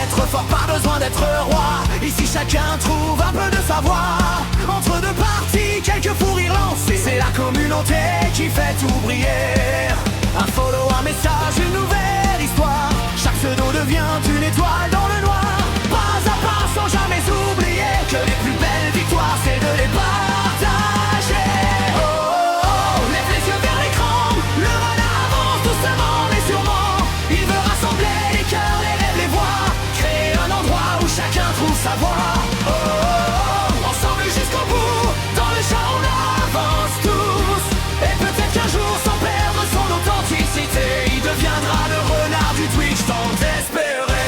être fort, pas besoin d'être roi. Ici chacun trouve un peu de savoir. Entre deux parties, quelques fous rires lancés. C'est la communauté qui fait tout briller. Un follow, un message, une nouvelle histoire. Chaque pseudo devient une étoile dans le noir. Pas à pas sans jamais oublier que les plus belles victoires c'est de les partager. Oh, oh, oh, lève les yeux vers l'écran. Le renard avance doucement mais sûrement. Il veut rassembler les cœurs, les rêves, les voix. Créer un endroit où chacun trouve sa voix. Oh, oh, oh, ensemble jusqu'au bout. Dans le chat on avance tous. Et peut-être qu'un jour sans perdre son authenticité, il deviendra le renard du Twitch tant espéré.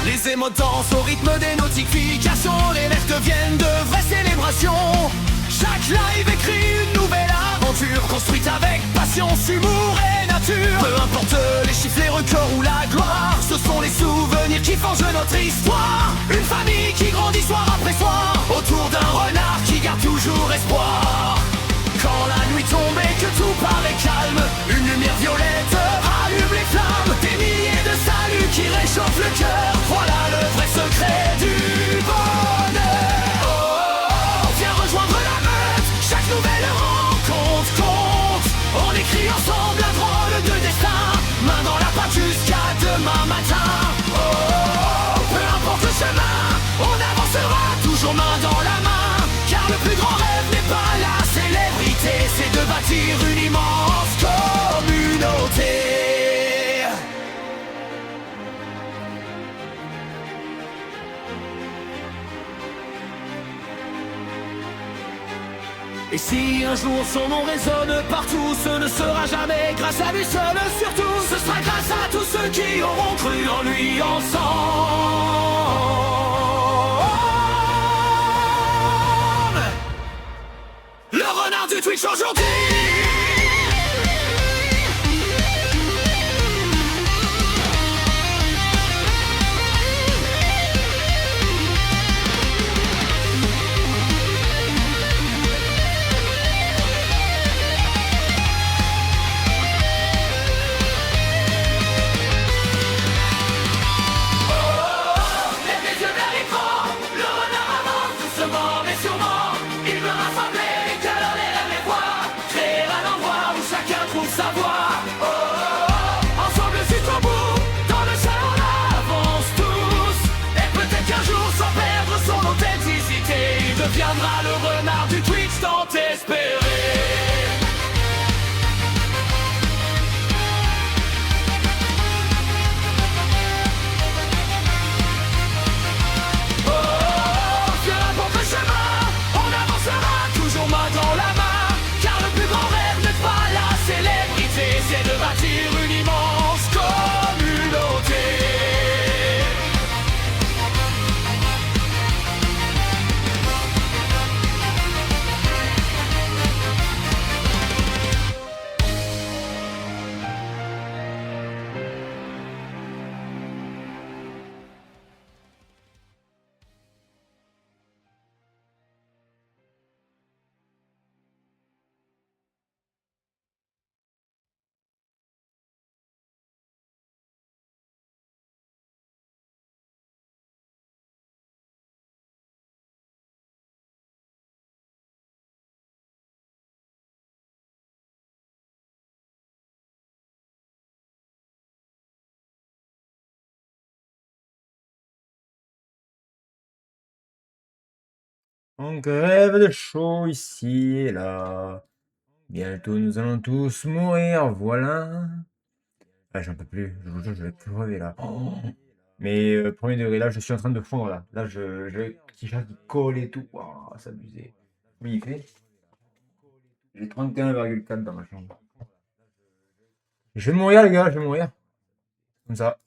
Les émotes dansent au rythme des notifications. Les lèvres deviennent de vraies célébrations. Chaque live écrit une nouvelle aventure, construite avec patience, humour et nature. Peu importe les chiffres, les records ou la gloire, ce sont les souvenirs qui forgent notre histoire. Une famille qui grandit soir après soir, autour d'un renard qui garde toujours espoir. Quand la nuit tombe et que tout paraît calme, une lumière violette rallume les flammes. Des milliers de saluts qui réchauffent le cœur. Voilà le vrai secret du bonheur. Oh, oh, oh, viens rejoindre la meute. Chaque nouvelle rencontre compte. On écrit ensemble un drôle de destin. Main dans la pâte jusqu'à demain matin. Oh, oh, oh, peu importe le chemin, on avancera toujours main dans la main. Car le plus grand rêve n'est pas la célébrité, c'est de bâtir une immense communauté. Et si un jour son nom résonne partout, ce ne sera jamais grâce à lui seul, surtout ce sera grâce à tous ceux qui auront cru en lui ensemble. Le renard du Twitch aujourd'hui. Deviendra le renard du Twitch tant espéré. Oh, oh, oh, peu importe le chemin, on avancera toujours main dans la main. Car le plus grand rêve n'est pas la célébrité, c'est de bâtir une immense communauté. On crève de chaud ici et là. Bientôt nous allons tous mourir, voilà. Ah, j'en peux plus, je vous jure, je vais crever là. Oh. Mais premier degré, là, je suis en train de fondre là. Là, j'ai petit chat qui colle et tout. Waouh, c'est abusé. Oui, il fait. J'ai 31,4 dans ma chambre. Je vais mourir, les gars, je vais mourir. Comme ça.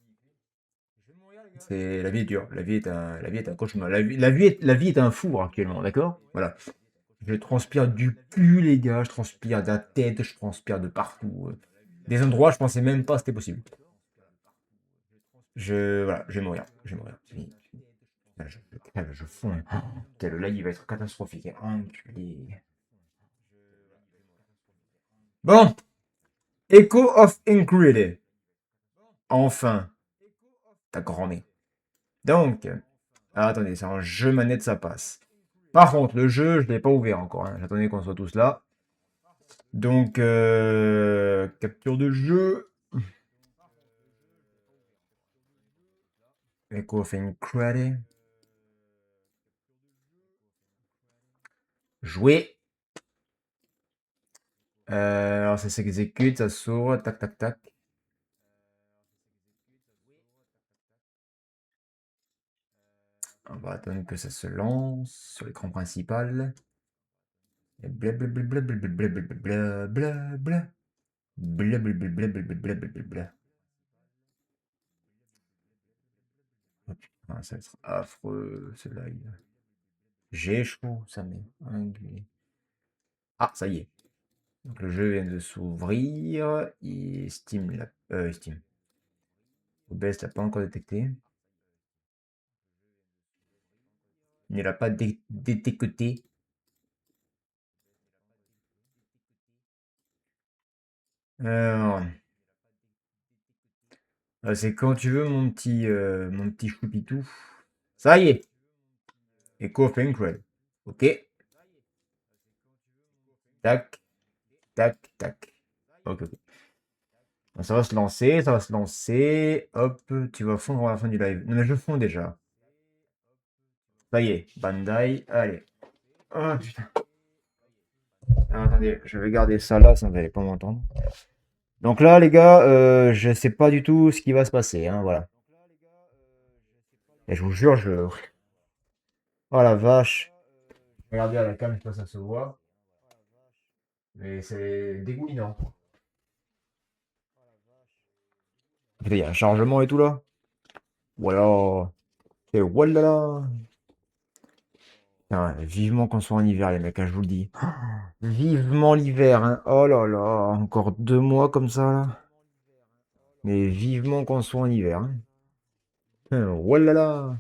La vie est dure. La vie est un cauchemar. La vie est un four actuellement, d'accord? Voilà. Je transpire du cul, les gars. Je transpire de la tête. Je transpire de partout. Des endroits, je pensais même pas que c'était possible. Voilà, je vais mourir. Je vais mourir. Là, je crève, je fonds. Oh, putain, le live il va être catastrophique. Enculé. Bon. Echo of Incredible. Enfin. Ta grand-mère. Donc. Attendez, c'est un jeu manette, ça passe. Par contre, le jeu, je ne l'ai pas ouvert encore. Hein. J'attendais qu'on soit tous là. Donc, capture de jeu. Echo of Incredible. Jouer. Alors ça s'exécute, ça s'ouvre, tac tac tac. On va attendre que ça se lance sur l'écran principal. Blablabla. Blablabla. Oh putain, ça va être affreux, celui-là. J'ai chaud, ça m'est. Ah, ça y est. Donc le jeu vient de s'ouvrir. Et Steam Steam. OBS l'a pas encore détecté. Il ne l'a pas détecté. Alors, c'est quand tu veux mon petit choupitou. Ça y est. Echo of Incredible. Ok. Tac, tac, tac. Ok, ok. Donc, ça va se lancer, ça va se lancer. Hop, tu vas fondre à la fin du live. Non mais je fonds déjà. Ça y est, Bandai. Allez. Oh putain. Alors, attendez, je vais garder ça là, ça vous allez pas m'entendre. Donc là, les gars, je sais pas du tout ce qui va se passer, hein, voilà. Et je vous jure, je... Oh la vache. Regardez à la cam, je sais pas si ça se voit. Mais c'est dégoulinant. Putain, il y a un chargement et tout là. Voilà. Et voilà. Putain, vivement qu'on soit en hiver, les mecs, hein, je vous le dis. Vivement l'hiver, hein. Oh là là. Encore 2 mois comme ça, là. Mais vivement qu'on soit en hiver, hein. Voilà là.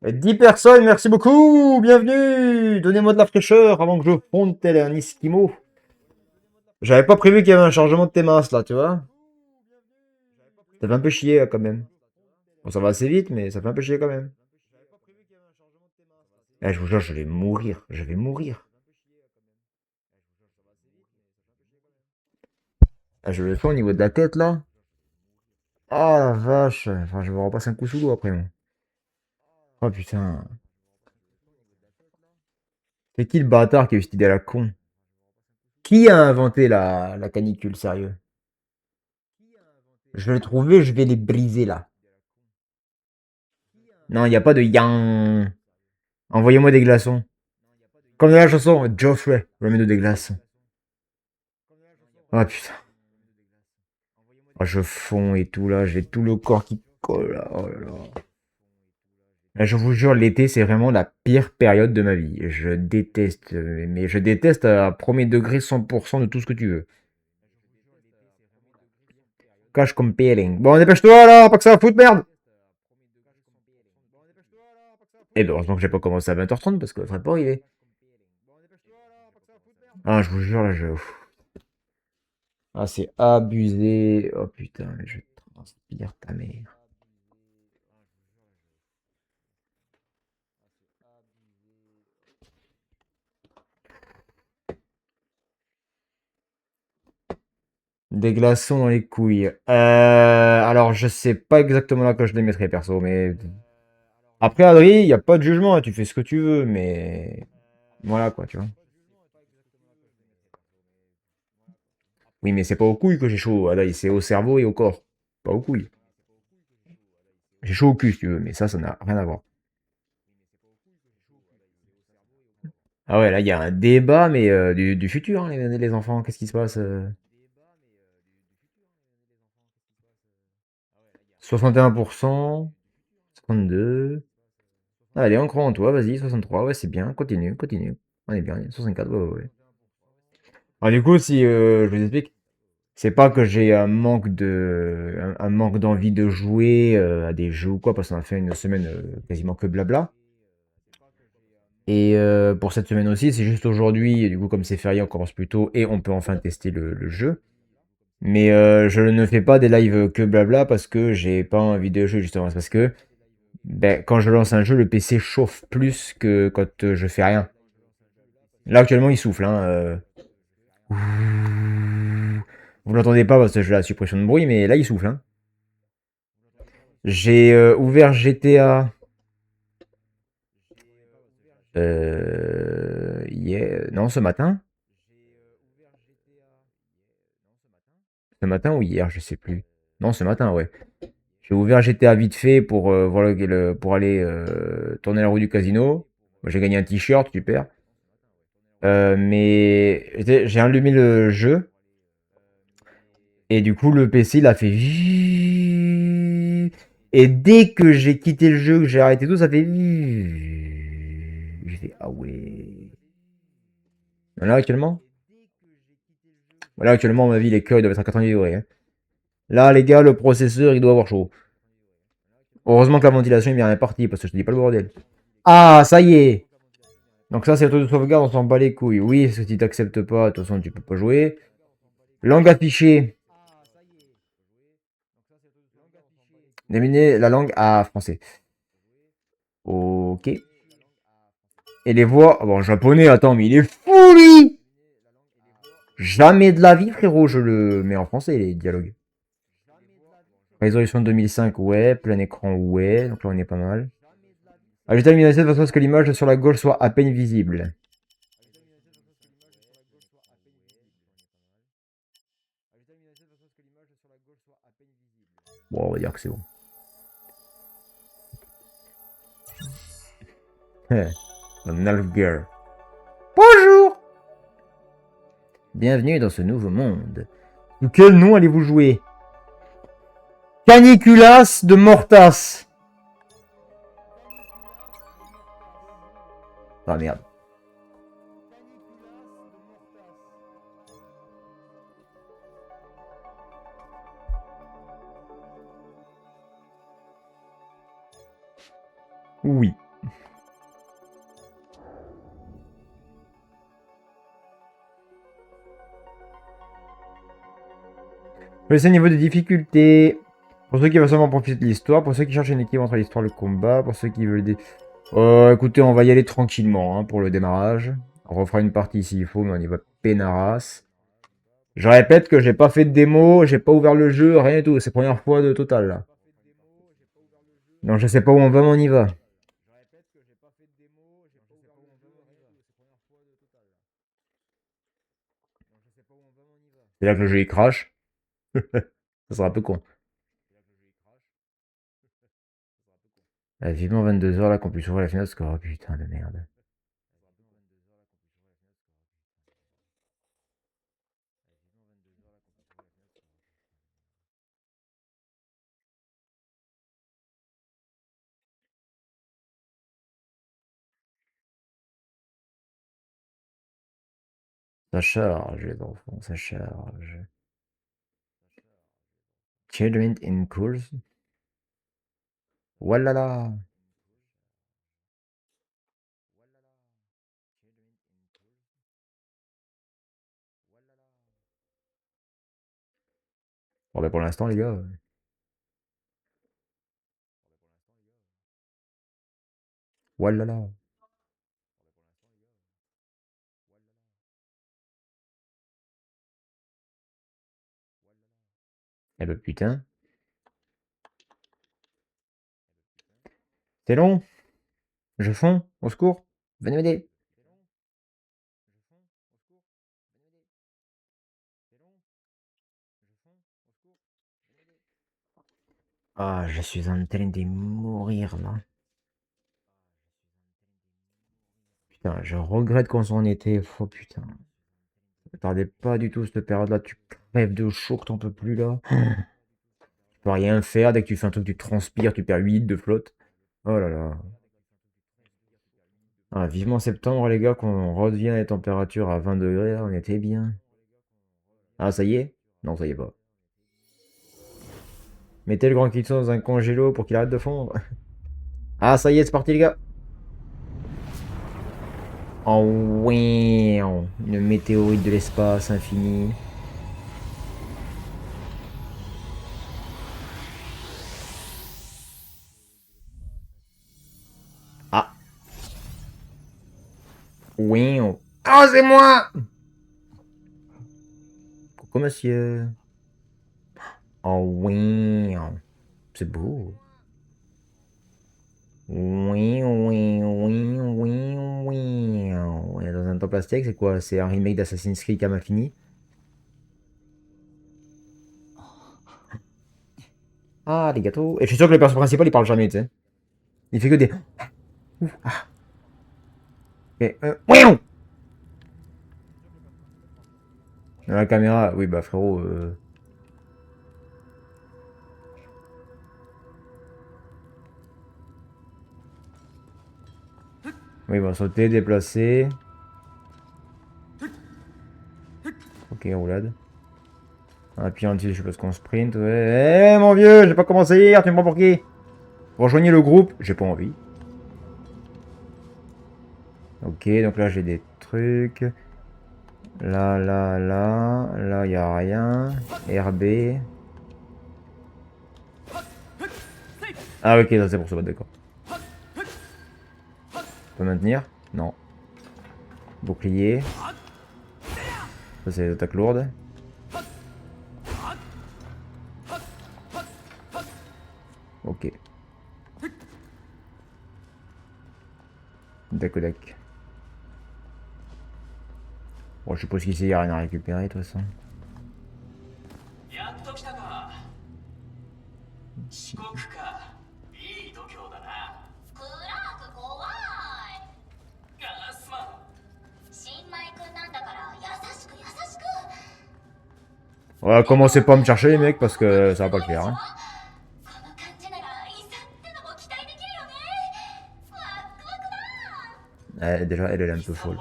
10 personnes, merci beaucoup. Bienvenue. Donnez-moi de la fraîcheur avant que je fonde tel un Esquimau. J'avais pas prévu qu'il y avait un chargement de tes masses là, tu vois. Ça fait un peu chier là, quand même. Bon, ça va assez vite, mais ça fait un peu chier quand même. Eh, je vous jure, je vais mourir. Je vais mourir. Ah, je le fais au niveau de la tête là. Ah la vache. Enfin, je vais repasser un coup sous l'eau après, moi. Oh putain. C'est qui le bâtard qui a eu cette idée à la con? Qui a inventé la canicule, sérieux? Je vais les trouver, je vais les briser là. Non, il n'y a pas de yang. Envoyez-moi des glaçons. Comme dans la chanson, Geoffrey, remets-nous des glaçons. Ah putain. Ah, je fonds et tout là, j'ai tout le corps qui colle là. Oh là là. Là, je vous jure, l'été, c'est vraiment la pire période de ma vie. Je déteste, mais je déteste à premier degré 100% de tout ce que tu veux. Cash comparing. Bon, dépêche-toi là, pas que ça va foutre, merde! Eh ben, heureusement que j'ai pas commencé à 20h30 parce que ça serait pas arrivé. Ah, je vous jure, là, Ah, c'est abusé. Oh putain, mais je transpire ta mère. Des glaçons dans les couilles. Alors, je sais pas exactement là que je les mettrais, perso, mais... Après, Adri, il n'y a pas de jugement, hein, tu fais ce que tu veux, mais... Voilà, quoi, tu vois. Oui, mais c'est pas aux couilles que j'ai chaud, Adri, c'est au cerveau et au corps. Pas aux couilles. J'ai chaud au cul, si tu veux, mais ça n'a rien à voir. Ah ouais, là, il y a un débat, mais du futur, hein, les enfants, qu'est-ce qui se passe 61%, 52... Allez, on croit en toi, vas-y, 63, ouais, c'est bien, continue, continue. On est bien, 64, ouais, ouais, ouais. Alors du coup, si je vous explique, c'est pas que j'ai un manque d'envie de jouer à des jeux ou quoi, parce qu'on a fait une semaine quasiment que blabla. Et pour cette semaine aussi, c'est juste aujourd'hui, du coup comme c'est férié, on commence plus tôt et on peut enfin tester le jeu. Mais je ne fais pas des lives que blabla parce que j'ai pas envie de jouer justement. C'est parce que ben, quand je lance un jeu, le PC chauffe plus que quand je fais rien. Là actuellement il souffle. Hein, Vous l'entendez pas parce que j'ai la suppression de bruit, mais là il souffle. Hein. J'ai ouvert GTA non, ce matin. Ce matin ou hier, je sais plus. Non, ce matin, ouais. J'ai ouvert GTA vite fait pour, voir pour aller tourner la roue du casino. Moi, j'ai gagné un t-shirt, super. Mais j'ai allumé le jeu. Et du coup, le PC, il a fait... Et dès que j'ai quitté le jeu, que j'ai arrêté tout, ça fait... J'ai fait, ah ouais. Là, actuellement? Là, actuellement, à ma vie, les cœurs, ils doivent être à 90 degrés. Hein. Là, les gars, le processeur, il doit avoir chaud. Heureusement que la ventilation est bien répartie, parce que je te dis pas le bordel. Ah, ça y est. Donc ça, c'est le taux de sauvegarde, on s'en bat les couilles. Oui, parce que si t'acceptes pas, de toute façon, tu peux pas jouer. Langue affichée. Déminer la langue à français. Ok. Et les voix... Bon, japonais, attends, mais il est fou, lui. Jamais de la vie, frérot, je le mets en français, les dialogues. Résolution 2005, ouais. Plein écran, ouais. Donc là, on est pas mal. Ajouter la luminosité de façon à ce que l'image sur la gauche soit à peine visible. Bon, on va dire que c'est bon. Nalfgaard. Bonjour. Bienvenue dans ce nouveau monde. Sous quel nom allez-vous jouer? Caniculas de Mortas. Ah merde. Oui. Le niveau de difficulté. Pour ceux qui veulent seulement profiter de l'histoire, pour ceux qui cherchent une équilibre entre l'histoire et le combat, pour ceux qui veulent des... écoutez, on va y aller tranquillement hein, pour le démarrage. On refera une partie s'il faut, mais on y va peinarasse. Je répète que j'ai pas fait de démo, j'ai pas ouvert le jeu, rien du tout. C'est la première fois de total là. Donc je sais pas où on va, mais on y va. C'est là que le jeu il crache. Ça sera un peu con. Vivement 22h là qu'on puisse ouvrir la finale score. Oh, putain de merde. Ça charge les enfants, ça charge. Children in course. Voilà là. Bon bah pour l'instant les gars. Voilà là. Eh bah putain. C'est long. Je fonds. Au secours. Venez m'aider. Ah, je suis en train de mourir là. Putain, je regrette qu'on s'en était. Oh putain. Ne tardez pas du tout cette période-là. Tu crèves de chaud que t'en peux plus là. Tu peux rien faire. Dès que tu fais un truc, tu transpires, tu perds 8 litres de flotte. Oh là là. Ah, vivement septembre les gars, qu'on revient à les températures à 20 degrés là, on était bien. Ah, ça y est? Non, ça y est pas. Mettez le grand Kitson dans un congélo pour qu'il arrête de fondre. Ah, ça y est, c'est parti les gars. Oh oui, une météorite de l'espace infini. Ah. Oui. Oh, c'est moi. Coucou monsieur. Oh oui. C'est beau. Oui, oui, oui, oui, oui. On est dans un temps plastique, c'est quoi? C'est un remake d'Assassin's Creed Cam Infini. Ah, des gâteaux. Et je suis sûr que le personnage principal, il parle jamais, tu sais. Il fait que des... Ouf, ah. Et, oui. Dans la caméra, oui, bah frérot... Oui, il va sauter, déplacer. Ok, roulade. En appuyant dessus, je suppose qu'on sprint. Ouais. Eh, mon vieux, j'ai pas commencé hier, tu me prends pour qui? Rejoignez le groupe, j'ai pas envie. Ok, donc là j'ai des trucs. Là, là, y a rien. RB. Ah ok, ça c'est pour se battre, d'accord. On peut maintenir? Non. Bouclier. Ça c'est les attaques lourdes. Ok. Dac. Bon, je suppose qu'ici y a rien à récupérer de toute façon. On va commencer pas à me chercher les mecs parce que ça va pas le faire. Hein. Déjà, elle est un peu folle.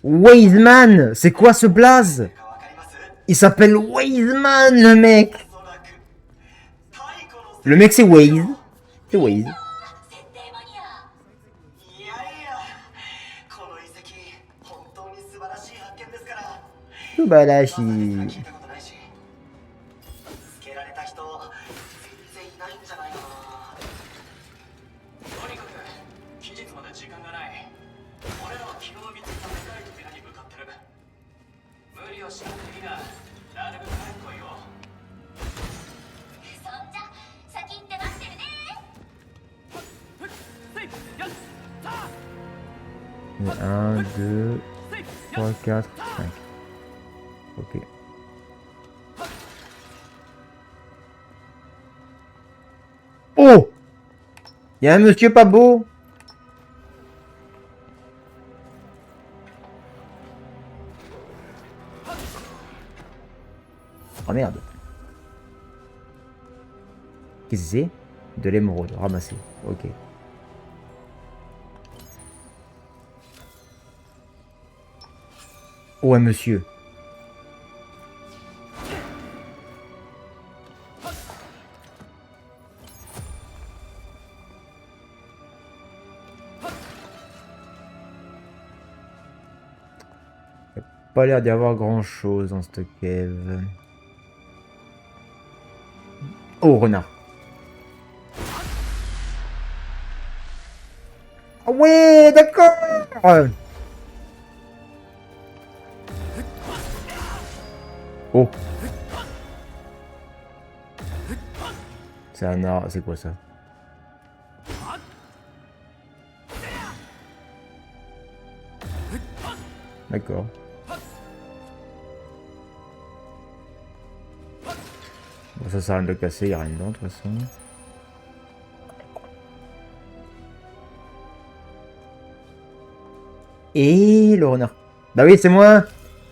Wazeman, c'est quoi ce blaze? Il s'appelle Wazeman, le mec. Le mec c'est Waze. C'est Waze. Subarashi. Et 1, 2, 3, 4, 5. Ok. Oh! Il y a un monsieur pas beau. Oh merde. Qu'est-ce que c'est? De l'émeraude, ramassé. Ok. Oh, un monsieur. Il n'y a pas l'air d'y avoir grand chose dans cette cave. Oh, renard. Ah ouais, d'accord. Oh. C'est un art. C'est quoi ça? D'accord. Bon, ça sert à rien de le casser, il n'y a rien dedans de toute façon. Et le renard. Bah oui, c'est moi.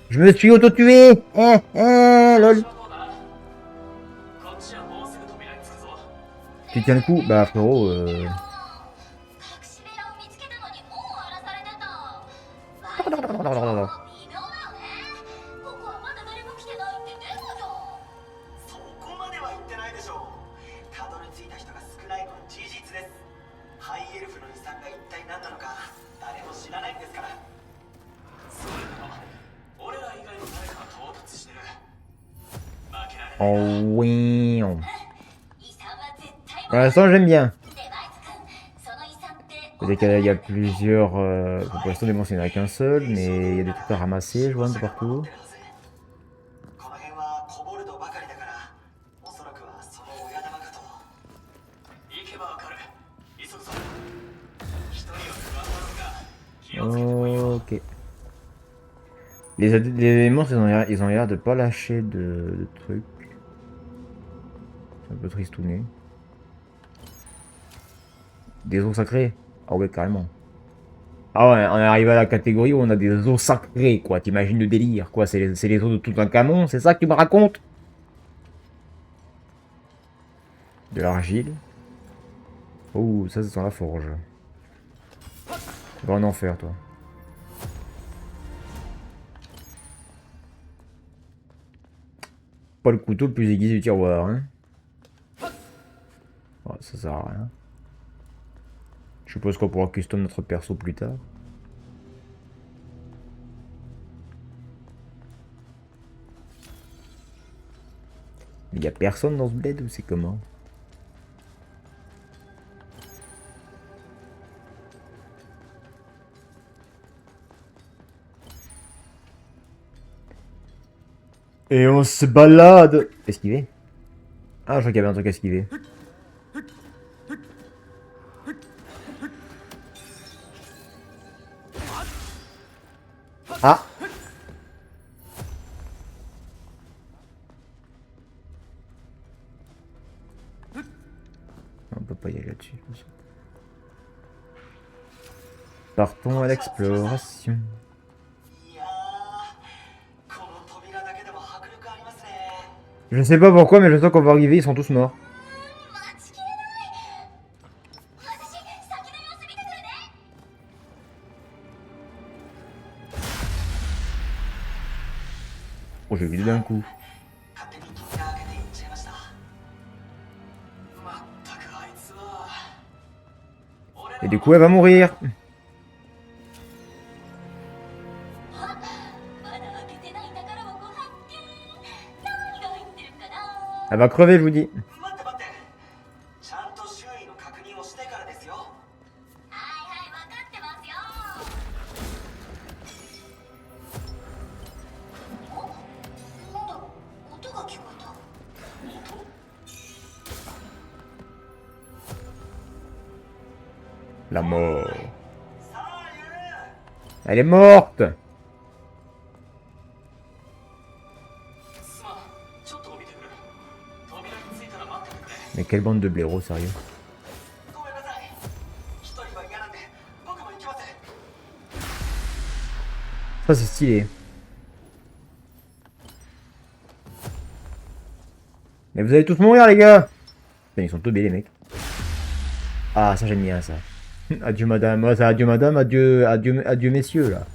Je me suis auto-tué. Lol. Tu tiens le coup? Bah frérot, Oh oui. Pour l'instant, j'aime bien. Peut-être qu'il y a plusieurs... pour l'instant, des monstres, il n'y en a qu'un seul, mais il y a des trucs à ramasser, je vois un peu partout. Ok. Les monstres, ils ont l'air de pas lâcher de trucs. C'est un peu tristouné. Des eaux sacrées? Ah ouais, carrément. Ah ouais, on est arrivé à la catégorie où on a des eaux sacrées, quoi. T'imagines le délire, quoi. C'est les eaux de tout un canon, c'est ça que tu me racontes? De l'argile. Oh, ça c'est dans la forge. Va en enfer, toi. Pas le couteau le plus aiguisé du tiroir, hein. Oh, ça sert à rien. Je suppose qu'on pourra custom notre perso plus tard. Mais y a personne dans ce bled ou c'est comment? Et on se balade. Esquiver? Ah, je crois qu'il y avait un truc à esquiver. Ah! On peut pas y aller là-dessus. Partons à l'exploration. Je sais pas pourquoi, mais je sens qu'on va arriver, ils sont tous morts. Oh, j'ai vu d'un coup. Et du coup, elle va mourir. Elle va crever, je vous dis. La mort. Elle est morte. Mais quelle bande de blaireaux, sérieux. Ça, c'est stylé. Mais vous allez tous mourir, les gars. Putain, ils sont teubés, les mecs. Ah, ça, j'aime bien, ça. Adieu, madame. Ouais, ça, adieu, madame. Adieu, adieu, adieu, messieurs, là.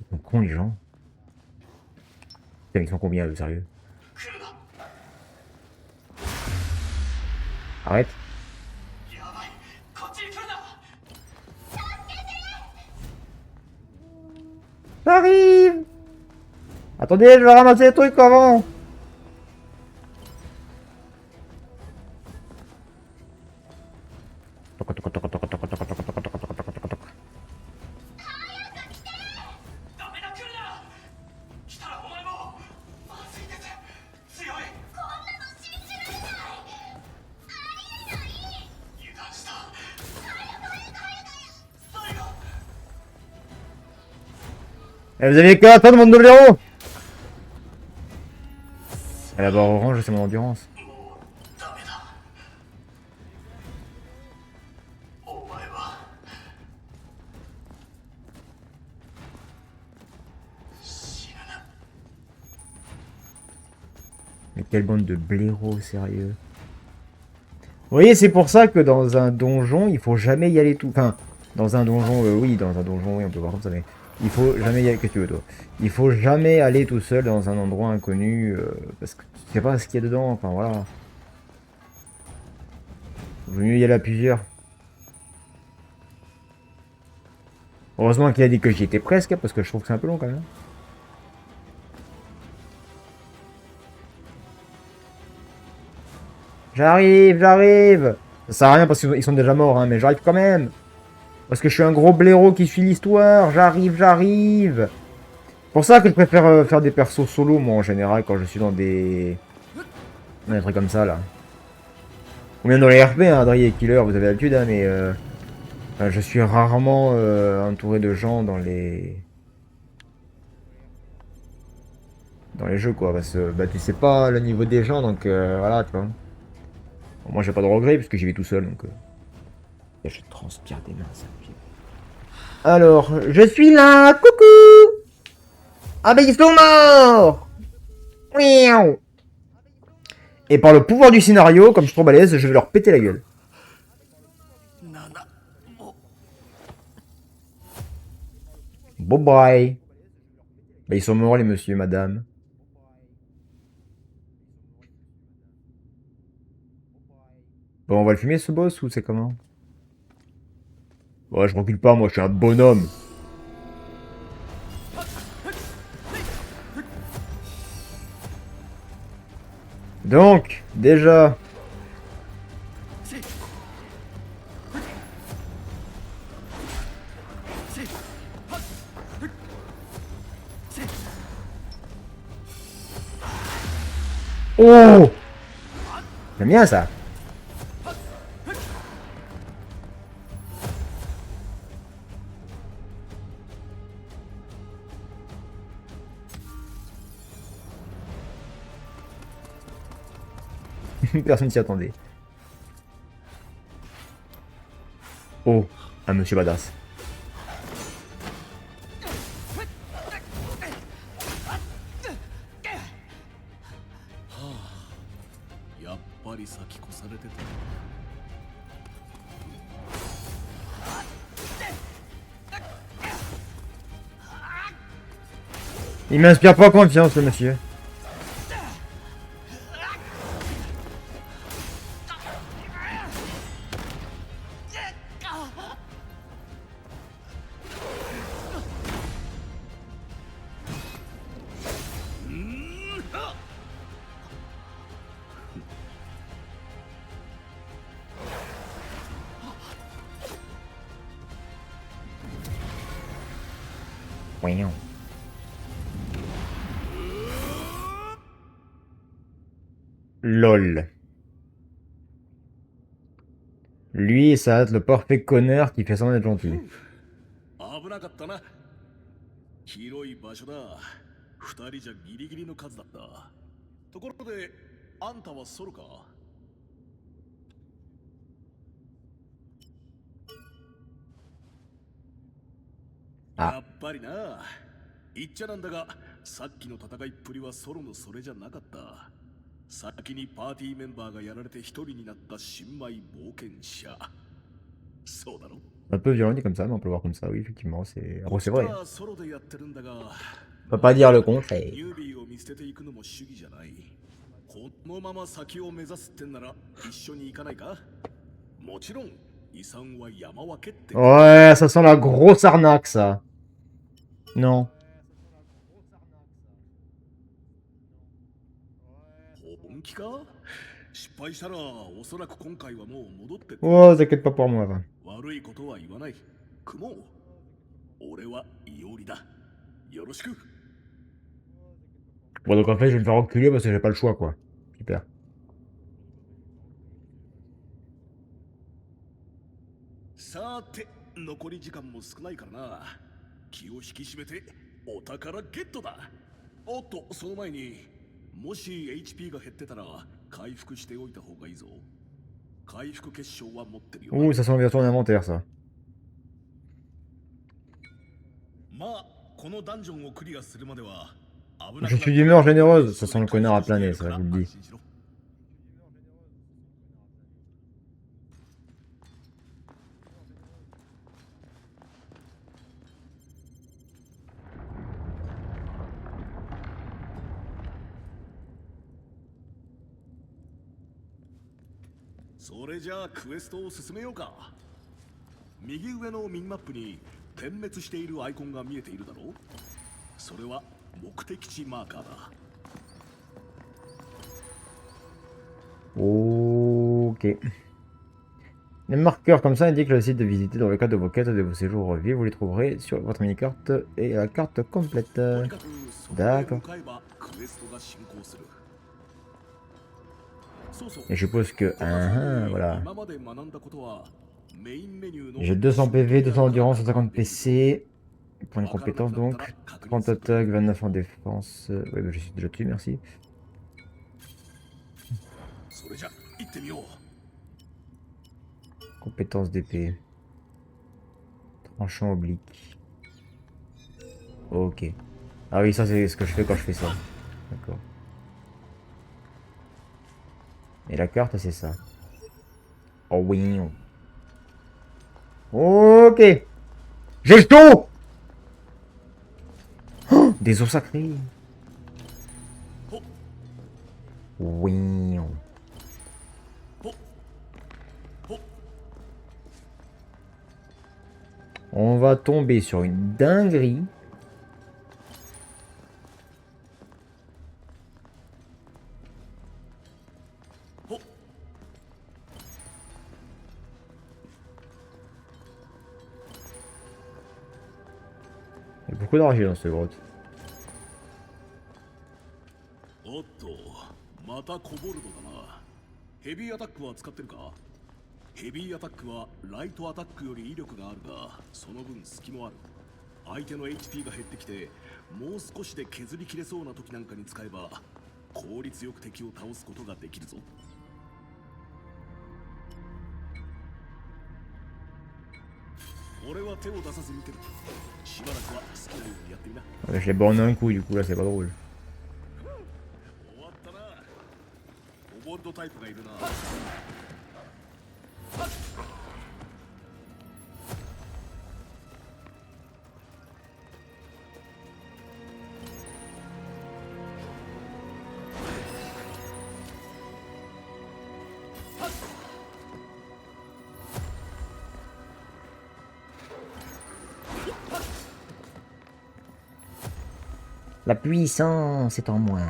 Ils sont cons, les gens. Putain, ils sont combien, eux, sérieux? Arrête. J'arrive. Attendez, je vais ramasser les trucs avant. Et vous avez qu'à attendre, mon de blaireau. La barre orange, c'est mon endurance. Mais quelle bande de blaireaux, sérieux. Vous voyez, c'est pour ça que dans un donjon, il faut jamais y aller tout... Enfin, dans un donjon, oui, dans un donjon, oui, on peut voir comme ça, mais... Il faut jamais y aller... Qu'est-ce que tu veux, toi? Il faut jamais aller tout seul dans un endroit inconnu, parce que tu sais pas ce qu'il y a dedans, enfin, voilà. Vaut mieux y aller à plusieurs. Heureusement qu'il a dit que j'y étais presque, parce que je trouve que c'est un peu long quand même. J'arrive, j'arrive. Ça sert à rien parce qu'ils sont déjà morts, hein, mais j'arrive quand même. Parce que je suis un gros blaireau qui suit l'histoire. J'arrive, j'arrive. C'est pour ça que je préfère faire des persos solo, moi, en général, quand je suis dans des trucs comme ça, là. Ou bien dans les RP, hein, Dry et Killer, vous avez l'habitude, hein, mais enfin, je suis rarement entouré de gens dans les jeux, quoi. Parce que bah, tu sais pas le niveau des gens, donc voilà, tu vois. Bon, moi, j'ai pas de regrets, puisque j'y vais tout seul, donc... Et je transpire des mains, ça me fait. Alors, je suis là, coucou. Ah ben ils sont morts. Miaou. Et par le pouvoir du scénario, comme je suis trop balèze, je vais leur péter la gueule. Bye bye. Bah ils sont morts les messieurs, madame. Bon, on va le fumer ce boss ou c'est comment? Ouais, je recule pas, moi je suis un bonhomme. Donc, déjà... Oh! J'aime bien ça. Personne s'y attendait. Oh, un monsieur badass. やっぱり先越されてた。 Il m'inspire pas confiance, le monsieur. Voyons. LOL. Lui, ça va être le parfait connard qui fait semblant d'être gentil. 危なかったな。広い場所だ。二人じゃギリギリの数だった。ところで、あんたはソロか？やっぱりな。言っちゃなんだが、さっきの戦いっぷりはソロのそれじゃなかった。先にパーティーメンバーがやられて一人になった新米冒険者。そうだろ？ Un peu violent dit comme ça, mais on peut le voir comme ça, oui, effectivement. C'est vrai. ソロでやってるんだが、 On peut pas dire le contraire. ニュービーを見捨てていくのも主義じゃない。このまま先を目指すってんなら一緒に行かないか？もちろん遺産は山分けって。 Ouais, ça sent la grosse arnaque, ça. Non. 本気か？失敗したらおそらく今回はもう戻って。 Oh, t'inquiète pas pour moi, va. 悪いことは言わない。雲。俺はイオリだ。よろしく。 Bon, donc en fait, je vais me faire reculer parce que j'ai pas le choix, quoi. Super. さて、残り時間も少ないからな。気を引き締めてお宝ゲットだ。おっと、その前にもし HP が減ってたら回復しておいた方がいいぞ。回復結晶は持ってるよ。 Ouh, ça sent bien ton inventaire, ça. まあ、このダンジョンをクリアするまでは Je suis d'humeur généreuse, ça sent le connard à plein nez, ça, je vous le dis. それじゃあクエストを進めようか。右上のミニマップに点滅しているアイコンが見えているだろう。それは目的地マーカーだ。 Ok. Les marqueurs comme ça indiquent le site de visiter dans le cadre de vos quêtes et de vos séjours en vie. Vous les trouverez sur votre mini-carte et la carte complète. D'accord. Et je suppose que... voilà. J'ai 200 PV, 200 endurance, 150 PC. Pour une compétence donc. 30 attaques, 29 en défense. Ouais, bah, je suis déjà dessus, merci. Compétence d'épée. Tranchant oblique. Ok. Ah oui, ça c'est ce que je fais quand je fais ça. D'accord. Et la carte c'est ça. Oh oui. Ok. J'ai chaud. Oh, des eaux sacrées. Oui. On va tomber sur une dinguerie. Il y a beaucoup d'argile dans cette grotte. おっと、またコボルドだな。ヘビーアタックは使ってるか？ヘビーアタックはライトアタックより威力があるが、その分隙もある。相手の HP が減ってきて、もう少しで削りきれそうな時なんかに使えば、効率よく敵を倒すことができるぞ。俺は手を出さず見てる。しばらくは好きなようにやってみな。Je les borne d'un coup, du coup là c'est pas drôle. 終わったな。コボルドタイプがいるな。 La puissance est en moi.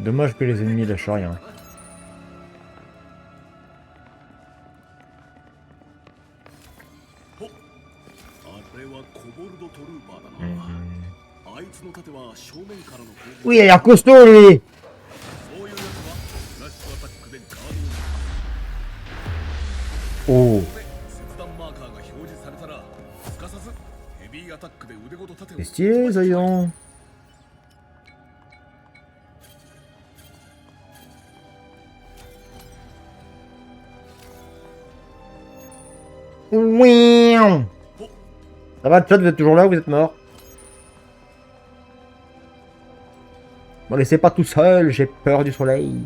Dommage que les ennemis lâchent rien. Oui, il a l'air costaud lui. Oh. C'est stylé, Zayan. Oui. Ça va, chat, vous êtes toujours là ou vous êtes mort? Bon, laissez pas tout seul, j'ai peur du soleil.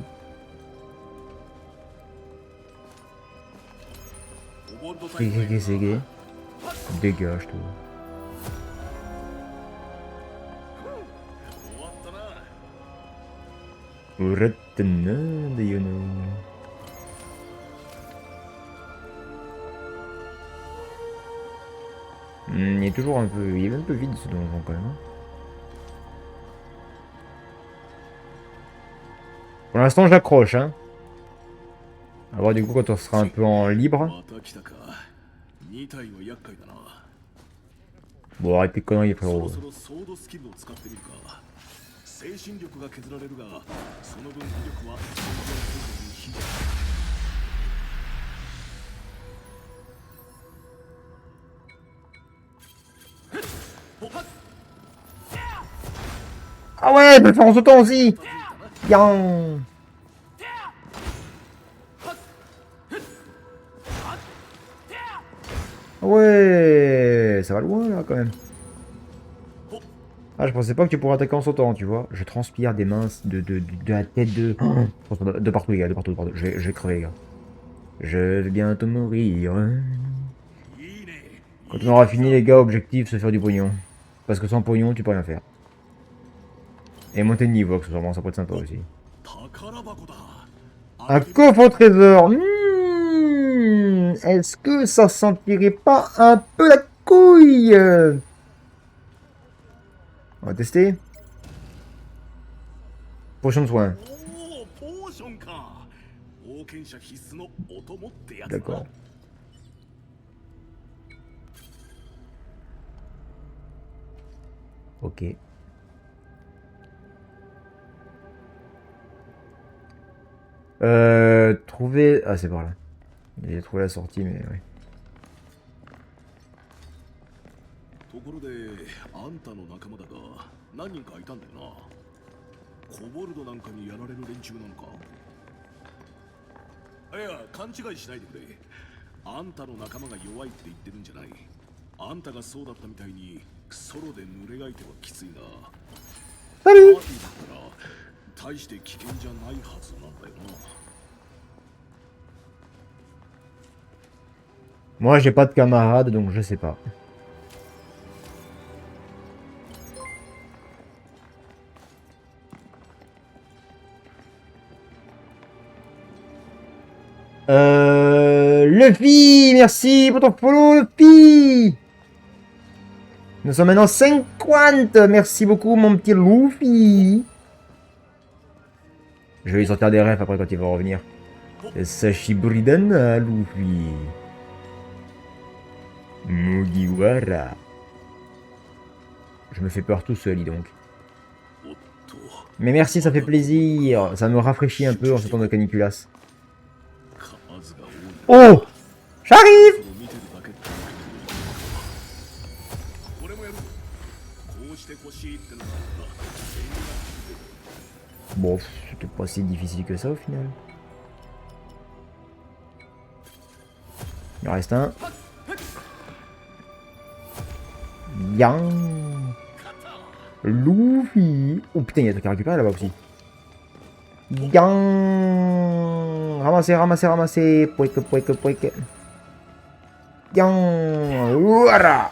C'est gay. Dégage tout. Retenez des yonos. Il est toujours un peu... Il est un peu vide ce donjon quand même. Pour l'instant j'accroche hein. A voir du coup quand on sera un peu en libre. Bon arrêtez de conneries frérot. Ah ouais, peut le faire en sautant aussi. Bien. Ouais, ça va loin là quand même. Ah, je pensais pas que tu pourrais attaquer en sautant, tu vois. Je transpire des mains de la tête de... De partout les gars, de partout, de partout. Je vais crever les gars. Je vais bientôt mourir. Quand on aura fini les gars, objectif, se faire du pognon. Parce que sans pognon, tu peux rien faire. Et monter de niveau, accessoirement, ça peut être sympa aussi. 宝箱だ Un coffre au trésor. Est-ce que ça sentirait pas un peu la couille? On va tester. Potion de soin. おおポーションか冒険者必須のお供ってやつだ D'accord. Ok. Trouver... Ah, c'est par là. J'ai trouvé la sortie, mais ouais. ところであんたの仲間だが何人かいたんだよなコボルドなんかにやられる連中なのかいや勘違いしないでくれあんたの仲間が弱いって言ってるんじゃないあんたがそうだったみたいにソロで群れがいてはきついなパーティーだったら大して危険じゃないはずなんだよな Moi, j'ai pas de camarade, donc je sais pas. Luffy, merci pour ton follow, Luffy. Nous sommes maintenant 50. Merci beaucoup, mon petit Luffy. Je vais lui sortir des refs après quand il va revenir. Sashiburidan, Luffy. Mugiwara. Je me fais peur tout seul, dis donc. Mais merci, ça fait plaisir. Ça me rafraîchit un peu en ce temps de caniculasse. Oh! J'arrive! Bon, c'était pas si difficile que ça au final. Il en reste un. Yang. Luffy. Oh putain, il y a un truc à récupérer là-bas aussi. Yang. Ramassez, ramassez, ramassez. Pouique, pouique, pouique. Yang. Voilà.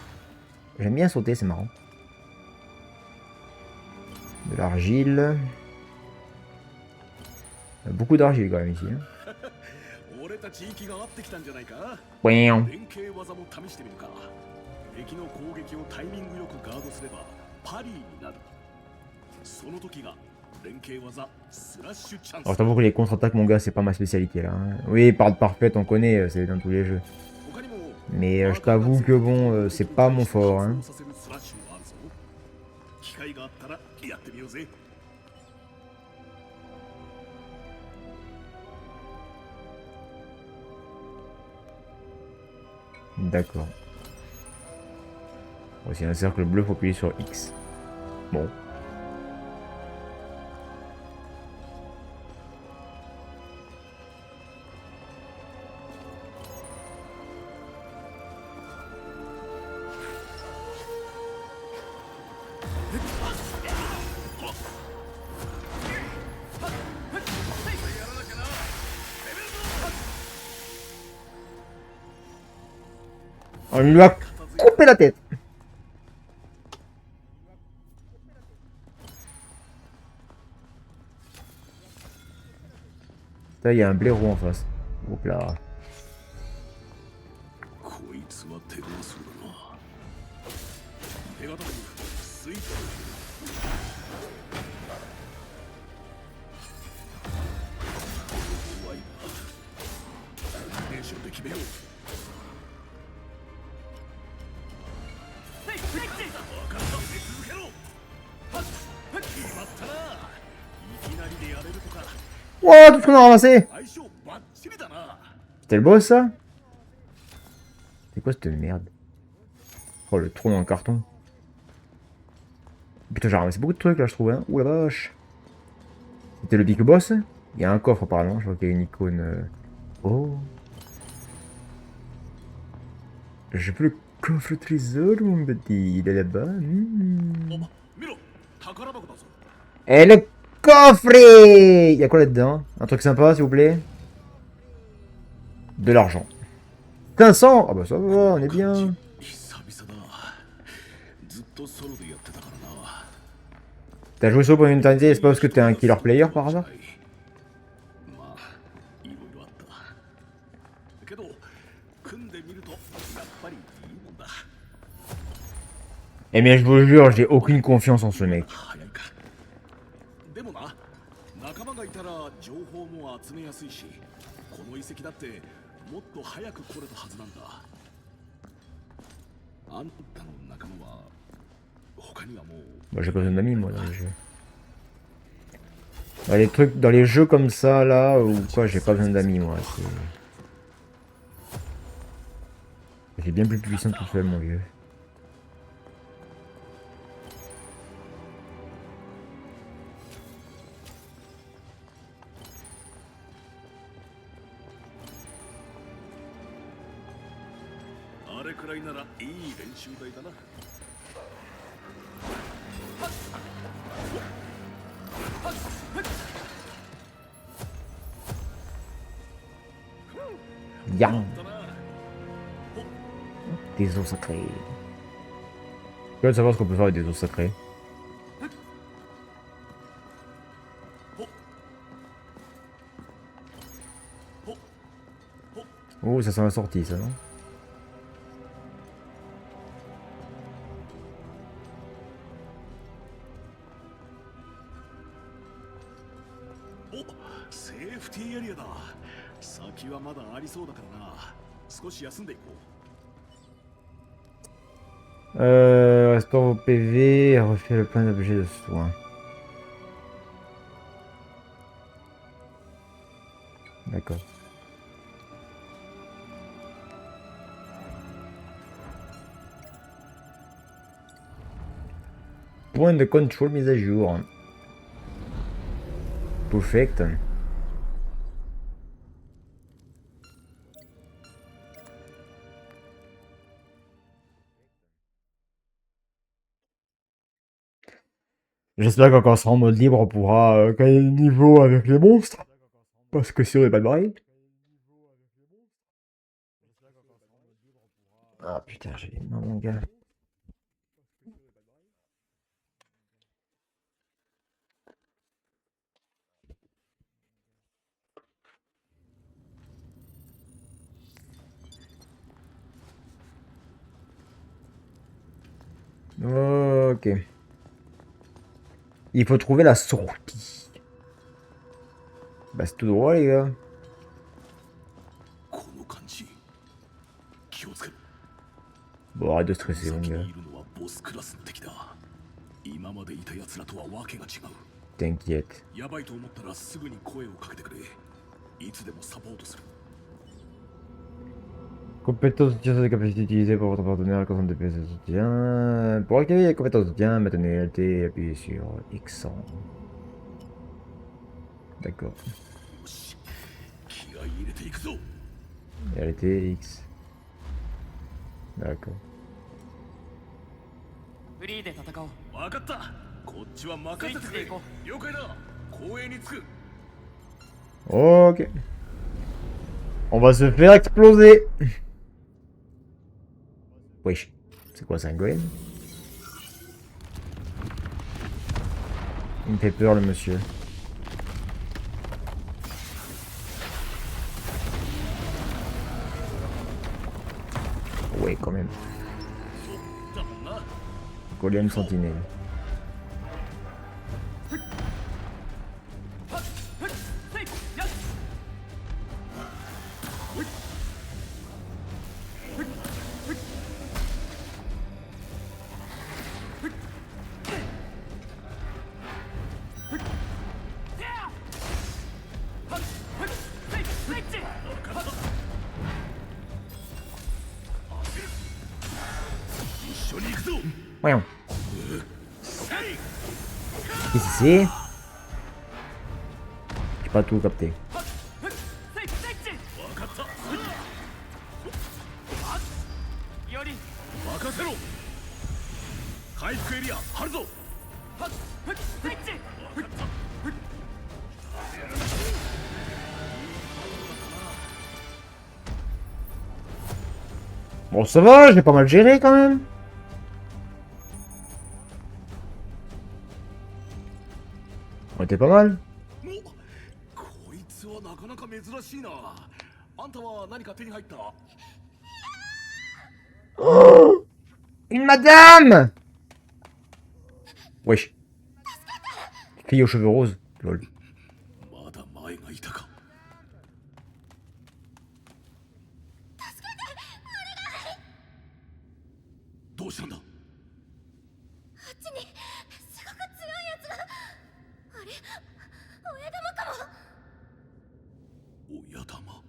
J'aime bien sauter, c'est marrant. De l'argile. Beaucoup d'argile quand même ici. Hein. Pouin. 敵の攻撃をタイミングよくガードすればパリーになるその時が連携技スラッシュチャンス Alors je t'avoue que les contre-attaques mon gars c'est pas ma spécialité là hein. Oui parle parfaite on connaît c'est dans tous les jeux mais je t'avoue que bon c'est pas mon fort hein. D'accord. Bon, s'il y a un cercle bleu, faut appuyer sur X. Bon. On lui a coupé la tête. Là, il y a un blaireau en face. Hop là. Wow, tout ce qu'on a ramassé! C'était le boss ça? C'est quoi cette merde? Oh le trou dans le carton. Putain j'ai ramassé beaucoup de trucs là je trouve hein. Ouh la vache. C'était le big boss? Il y a un coffre apparemment, je vois qu'il y a une icône. Oh. J'ai plus le coffre trésor, mon petit. Il est là-bas. 見ろ宝箱だぞ Et le coffre! Il y a quoi là-dedans? Un truc sympa, s'il vous plaît? De l'argent. 500! Ah bah ça va, on est bien. 久々だずっとソロでやってたからな T'as joué solo pendant une éternité, c'est pas parce que t'es un killer player par hasard? まあいろいろあったけど組んでみるとやっぱりいいもんだ Eh mais je vous jure, j'ai aucune confiance en ce mec. 早いかでもな仲間がいたら情報も集めやすいしこの遺跡だってもっと早く来れたはずなんだあんたの仲間は他にはもう Moi j'ai pas besoin d'amis moi dans les jeux. Dans les trucs, dans les jeux comme ça là, ou quoi, j'ai pas besoin d'amis moi. J'ai bien plus puissant tout seul mon vieux. あれくらいならいい練習台だな Yang. Des os sacrés. Je veux savoir ce qu'on peut faire avec des os sacrés. Oh, ça sent la sortie, ça, non? Oh, セーフティーエリアだ先はまだありそうだからな少し休んでいこう Restaure vos PV et refait le plein d'objets de soins. D'accord. Point de contrôle mise à jour. Perfect. J'espère que quand on sera en mode libre, on pourra gagner le niveau avec les monstres. Parce que si on n'est pas pareil. Ah putain, j'ai les mains, mon gars. Ok. Il faut trouver la sortie. Bah c'est tout droit les gars. この感じ気をつけろ Bon arrête de stresser mon 先 gars. にいるのはボスクラスの敵だ今までいた奴らとはわけが違う T'inquiète. やばいと思ったらすぐに声をかけてくれいつでもサポートする Compétence de soutien, c'est la capacité utilisée par votre partenaire quand on déplace le soutien. Pour activer les compétences de soutien, maintenez LT et appuyez sur X. D'accord. よし気合い入れていくぞ LT X. D'accord. フリーで戦おう。分かったこっちは任せてくれ了解だ公園に着く Ok. On va se faire exploser. Wesh. C'est quoi, c'est un golem? Il me fait peur le monsieur. Ouais, quand même. だもんな Golem sentinelle. Voyons. Qu'est-ce que c'est? J'ai pas tout capté. 任せろ回復エリア張るぞ Bon, ça va, j'ai pas mal géré quand même. On était pas mal. こいつはなかなか珍しいな。あんたは何か手に入った？ Oh, une madame. Wesh. Fille aux cheveux roses. Lol. まだ前がいたか。どうしたんだ？ 親玉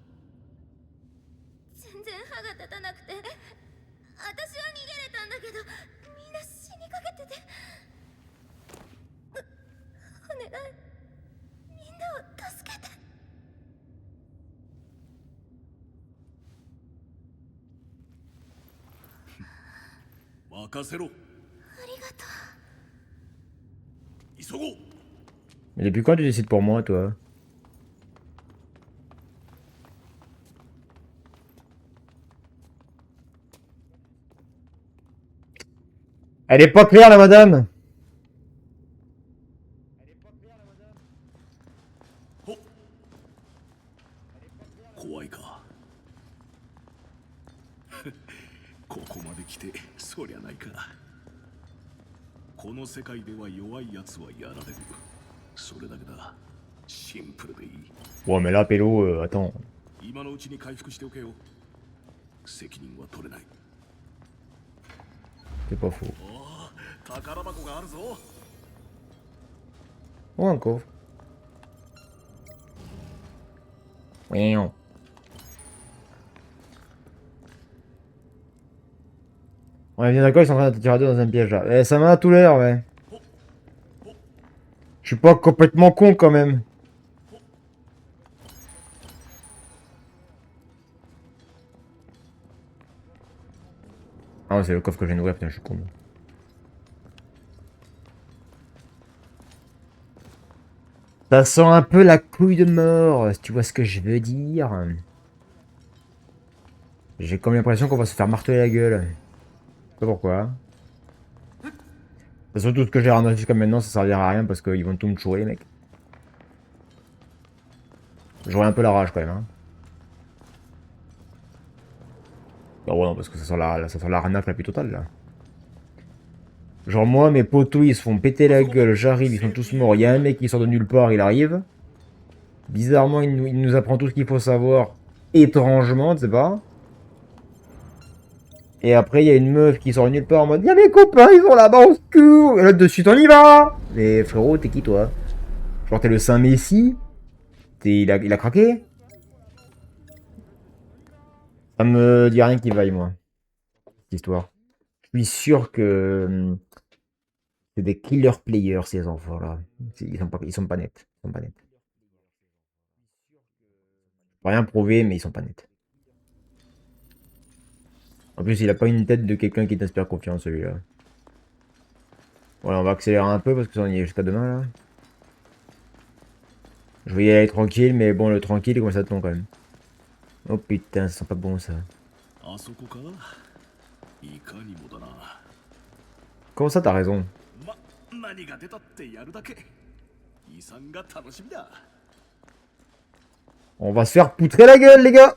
全然歯が立たなくて、私は逃げれたんだけど、みんな死にかけてて。お願い、みんなを助けて。任せろ。ありがとう。急ごう。 Mais depuis quand tu décides pour moi, toi? Elle est pas claire, la madame. ほ怖いか。ここまで来てそりゃないか。この世界では弱いやつはやられる。それだけだ。シンプルでいい。 Ouais, mais là, Pélo, attends. 今のうちに回復しておけよ。責任は取れない。 C'est pas faux. おお、宝箱があるぞ。 Oh, un coffre. Miaou. Ouais, bien d'accord, ils sont en train de te tirer dans un piège là. Eh, ça m'a tout l'air, ouais. Je suis pas complètement con quand même. Ah, ouais, c'est le coffre que je viens d'ouvrir, putain, je suis con. Ça sent un peu la couille de mort, si tu vois ce que je veux dire. J'ai comme l'impression qu'on va se faire marteler la gueule. Je sais pas pourquoi. C'est surtout ce que j'ai ramassé jusqu'à maintenant, ça servira à rien parce qu'ils vont tout me chourer les mecs. J'aurai un peu la rage quand même. Hein. Bah ouais, non, parce que ça sent l'arnaque la plus totale là. Genre moi, mes potos ils se font péter la gueule, j'arrive, ils sont tous morts, il y a un mec qui sort de nulle part, il arrive. Bizarrement, il nous apprend tout ce qu'il faut savoir, étrangement, tu sais pas. Et après, il y a une meuf qui sort de nulle part en mode y'a mes copains, ils sont là-bas au secours. Et là, de suite, on y va. Mais frérot, t'es qui toi? Genre, t'es le Saint Messi? Il a craqué? Ça me dit rien qui vaille, moi. Cette histoire. Je suis sûr que c'est des killer players, ces enfants-là. Ils sont pas nets. Ils sont pas nets. Je peux rien prouver, mais ils sont pas nets. En plus, il a pas une tête de quelqu'un qui t'inspire confiance, celui-là. Voilà, on va accélérer un peu parce que ça on y est jusqu'à demain, là. Je vais y aller tranquille, mais bon, le tranquille, il commence à être long quand même. Oh putain, ça sent pas bon, ça. Comment ça, t'as raison? On va se faire poutrer la gueule, les gars!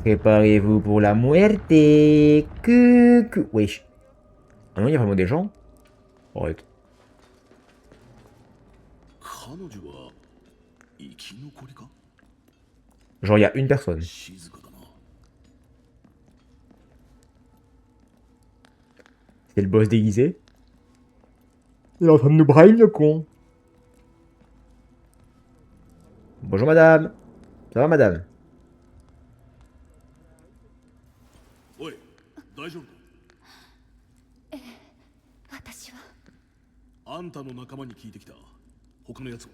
Préparez-vous pour la muerte. Wesh. Ah non, il y a vraiment des gens? Arrête. Genre, il y a une personne. C'est le boss déguisé. Il est en train de nous brailler, le con. Bonjour, madame. Ça va, madame? 大丈夫ええ、私は。あんたの仲間に聞いてきた。他のやつは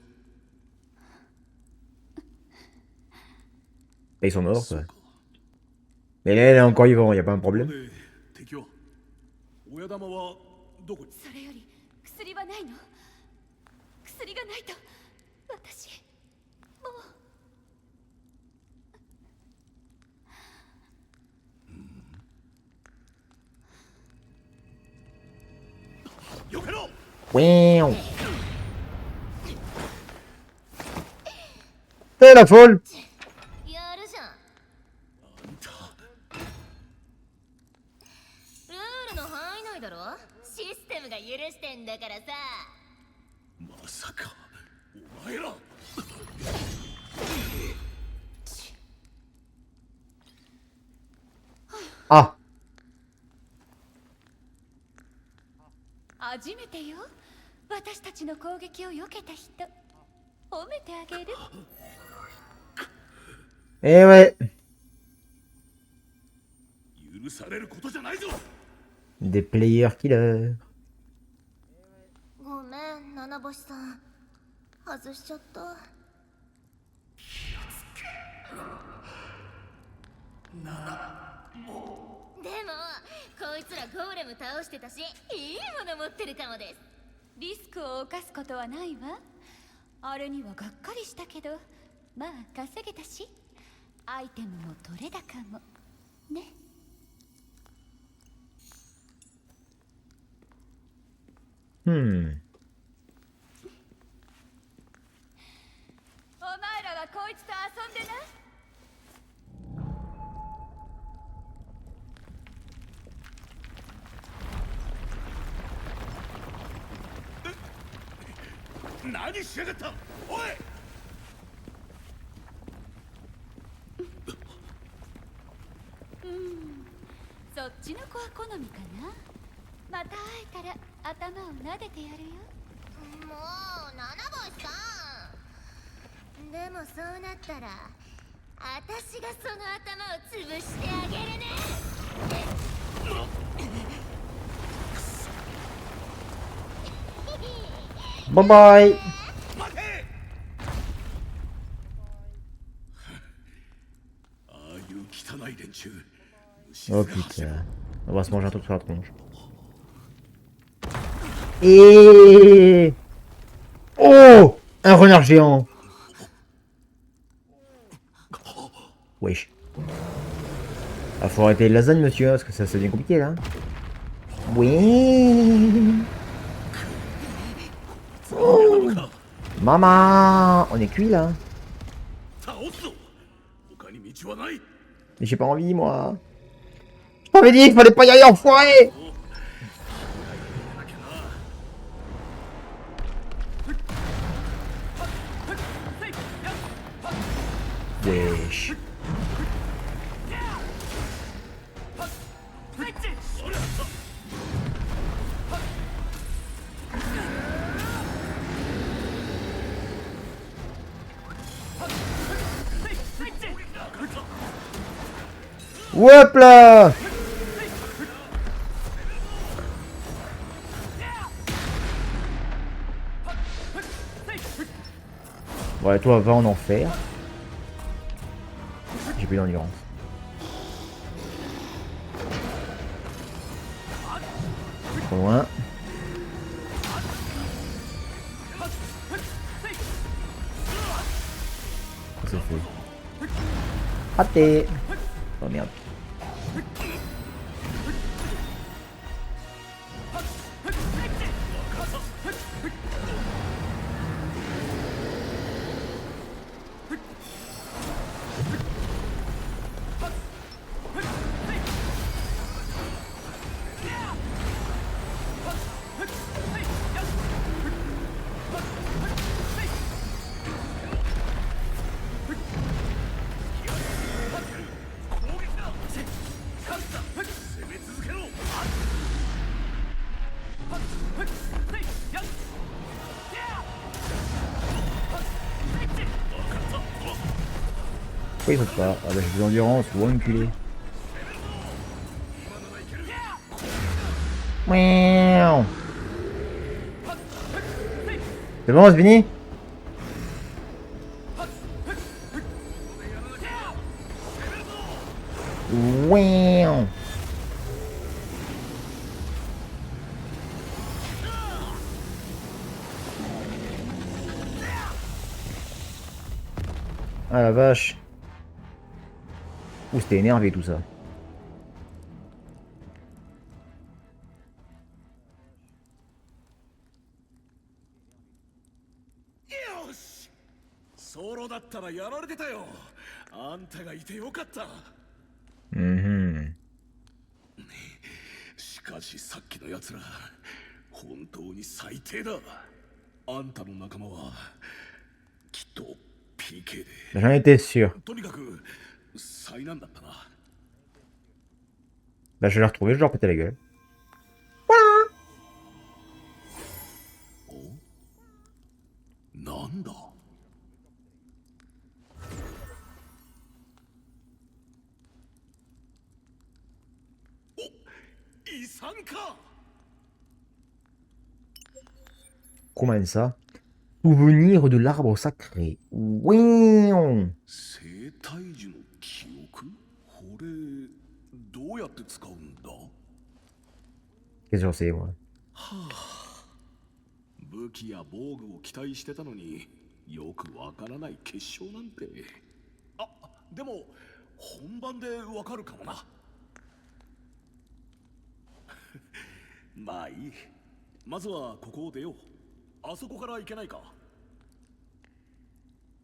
Ils sont morts, quoi. Mais là, elle est encore vivant, y a pas un problème. で敵は親玉はどこに？それより薬はないの？薬がないと私も避けろ！ Ouin. C'est la folle. やるじゃん。あんたルールの範囲内だろ。システムが許してんだからさ。まさかお前ら。Ah. 初めてよ。私たちの攻撃を避けた人、褒めてあげる。 Eh ouais. 許されることじゃないぞ。 Des players killers. ごめん、七星さん。外しちゃった。でも、こいつらゴーレム倒してたし、いいもの持ってるかもです。リスクを冒すことはないわ。あれにはがっかりしたけど、まあ稼げたし、アイテムも取れたかも。ね。Hmm. お前らはこいつと遊んでな。何しやがった！おい！そっちの子は好みかな。また会えたら頭を撫でてやるよ。もう七星さん。でもそうなったら私がその頭を潰してあげるね。Bye bye. 待て！ああいう汚い連中。 Oh putain. On va se manger un truc sur la tronche. Et... Oh! Un renard géant. Wesh. Ah, faut arrêter les lasagnes, monsieur, parce que ça devient compliqué, là. Oui. Oh. Maman! On est cuit, là. 倒すぞ！他に道はない！ Mais j'ai pas envie, moi. Je t'avais dit qu'il fallait pas y aller, enfoiré! Wesh. Hop là! Ouais, toi, va en enfer. J'ai plus d'endurance. Trop loin. C'est fait. Raté. Oh merde. Pourquoi il saute pas? Ah bah j'ai de l'endurance, ou enculé. C'est bon, c'est fini? Ouin. Ah la vache. Ouh, c'était énervé tout ça.よしソロだったらやられてたよ。あんたがいてよかった。Mhm. しかしさっきのやつら本当に最低だ。あんたの仲間はきっと PK で J'en étais sûr. とにかく災難だったな。 Bah, je vais le retrouver, je vais leur péter la gueule. なんだ。お、遺産か。 Comment ça? Souvenir de l'arbre sacré. Ouin. 生体樹の記憶。これどうやって使うんだ。 Qu'est-ce que j'en sais, moi? 武器や防具を期待してたのによくわからない結晶なんて。あ、でも本番でわかるかもな。まあいい。まずはここを出よう。あそこから行けないか。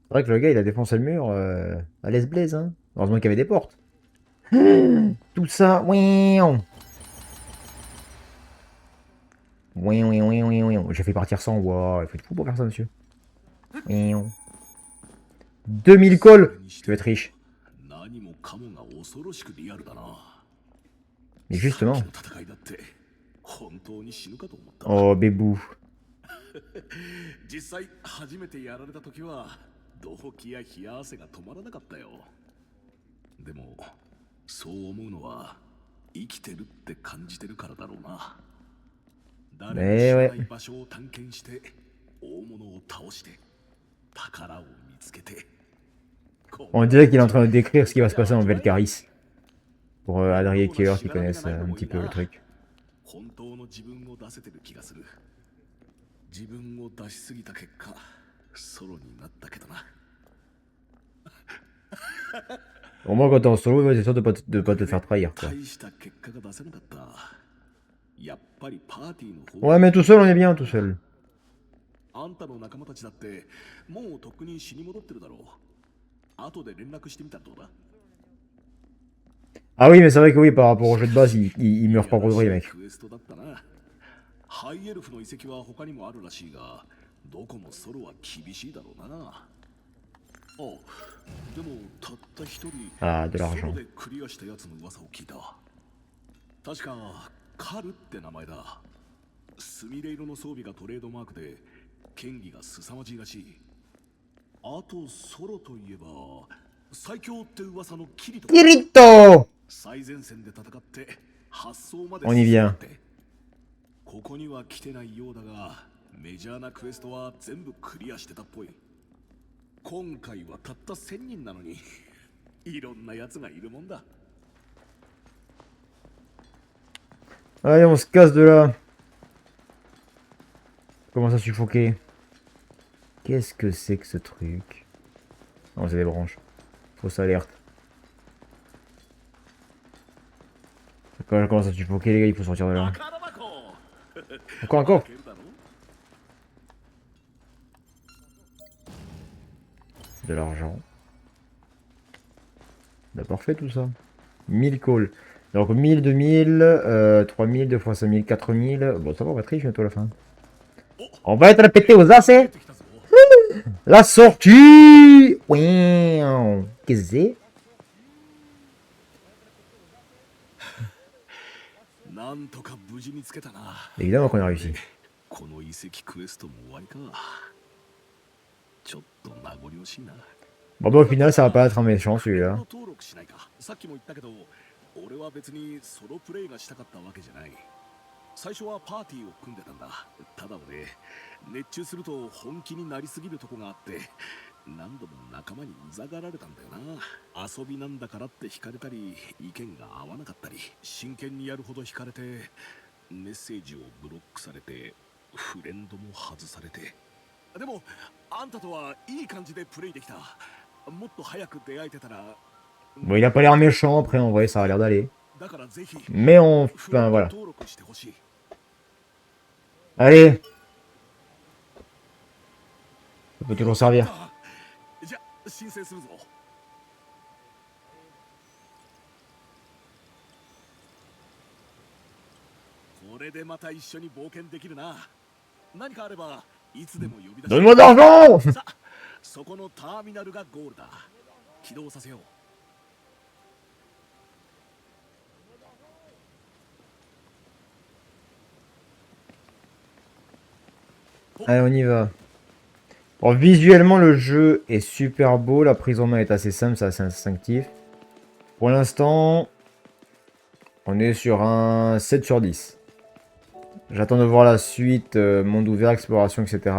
C'est vrai que le gars, il a défoncé le mur à l'aise-blaise, hein. Heureusement qu'il y avait des portes. Tout ça, ouin. Ouin, ouin, ouin, ouin, ouin. J'ai fait partir sans. Wow, il faut être fou pour faire ça, monsieur. Ouin. 2000 calls. Tu vas être riche. 何もかもが恐ろしくリアルだな。 Mais justement. さっきの戦いだって本当に死ぬかと思った。 Oh, bébou. 実際初めてやられた時は動悸や冷や汗が止まらなかったよ。でもそう思うのは生きてるって感じてるからだろうな。誰も知らない場所を探検して大物を倒して宝を見つけて。 On dirait qu'il est en train de décrire ce qui va se passer en Velcaris. Pour Adrien et Killer qui connaissent un petit peu le truc. 本当の自分を出せてる気がする。自分を出しすぎた結果ソロになったけどな。 Au moins, quand t'es en solo, ouais, c'est sûr de pas te faire trahir, quoi. 大した結果が出せなかった。やっぱりパーティーの方。 Ouais, mais tout seul, on est bien, tout seul. あんたの仲間たちだってもうとっくに死に戻ってるだろう。後で連絡してみたらどうだ。 Ah oui, mais c'est vrai que oui, par rapport au jeu de base, il meurt pas pour de vrai, mec. クエストだったな。ハイエルフの遺跡は他にもあるらしいが、どこもソロは厳しいだろうな。あ、でもたった一人 Ah, de ソ l'argent. ロでクリアしたやつの噂を聞いた。確かカルって名前だ。スミレ色の装備がトレードマークで剣技が凄まじいらしい。あとソロといえば最強って噂のキリト。 Kirito! 最前線で戦って発想まで On y vient. ここには来てないようだがメジャーなクエストは全部クリアしてたっぽい。今回はたった1000人なのにいろんなやつがいるもんだ。 Allez, on se casse de là. Commence à suffoquer. Qu'est-ce que c'est que ce truc? Non, c'est des branches. Fausse alerte. Quand je commence à suffoquer, les gars, il faut sortir de là. Encore, encore. De l'argent. On a parfait tout ça. 1000 calls. Donc 1000, 2000, 3000, 2 fois 5000, 4000. Bon, ça va, on va être riche bientôt à la fin. On va être pété aux AC. La sortie. Ouin. Qu'est-ce que c'est? Évidemment qu'on a réussi. この遺跡クエストも終わりか。ちょっと名残惜しいな。 Bon, bah, au final, ça va pas être un méchant celui-là. 登録しないか。さっきも言ったけど、俺は別にソロプレイがしたかったわけじゃない。最初はパーティーを組んでたんだ。ただ俺、熱中すると本気になりすぎるとこがあって、何度も仲間にうざがられたんだよな。遊びなんだからって惹かれたり、意見が合わなかったり、真剣にやるほど惹かれて、メッセージをブロックされて、フレンドも外されて。でもあんたとはいい感じでプレイできた。もっと早く出会えてたら。 Bon, il a pas l'air méchant après, en vrai, ça a l'air d'aller. だからぜひ Mais on... フレ Enfin, ンド voilà. 登録してほしい。 Allez! Ça peut toujours servir. じゃあ申請するぞ。これでまた一緒に冒険できるな。何かあればいつでも呼び出して。 Donne-moi d'argent! さあ、そこのターミナルがゴールだ。起動させよう。 Allez, on y va. Bon, visuellement, le jeu est super beau. La prise en main est assez simple, c'est assez instinctif. Pour l'instant, on est sur un 7 sur 10. J'attends de voir la suite, monde ouvert, exploration, etc.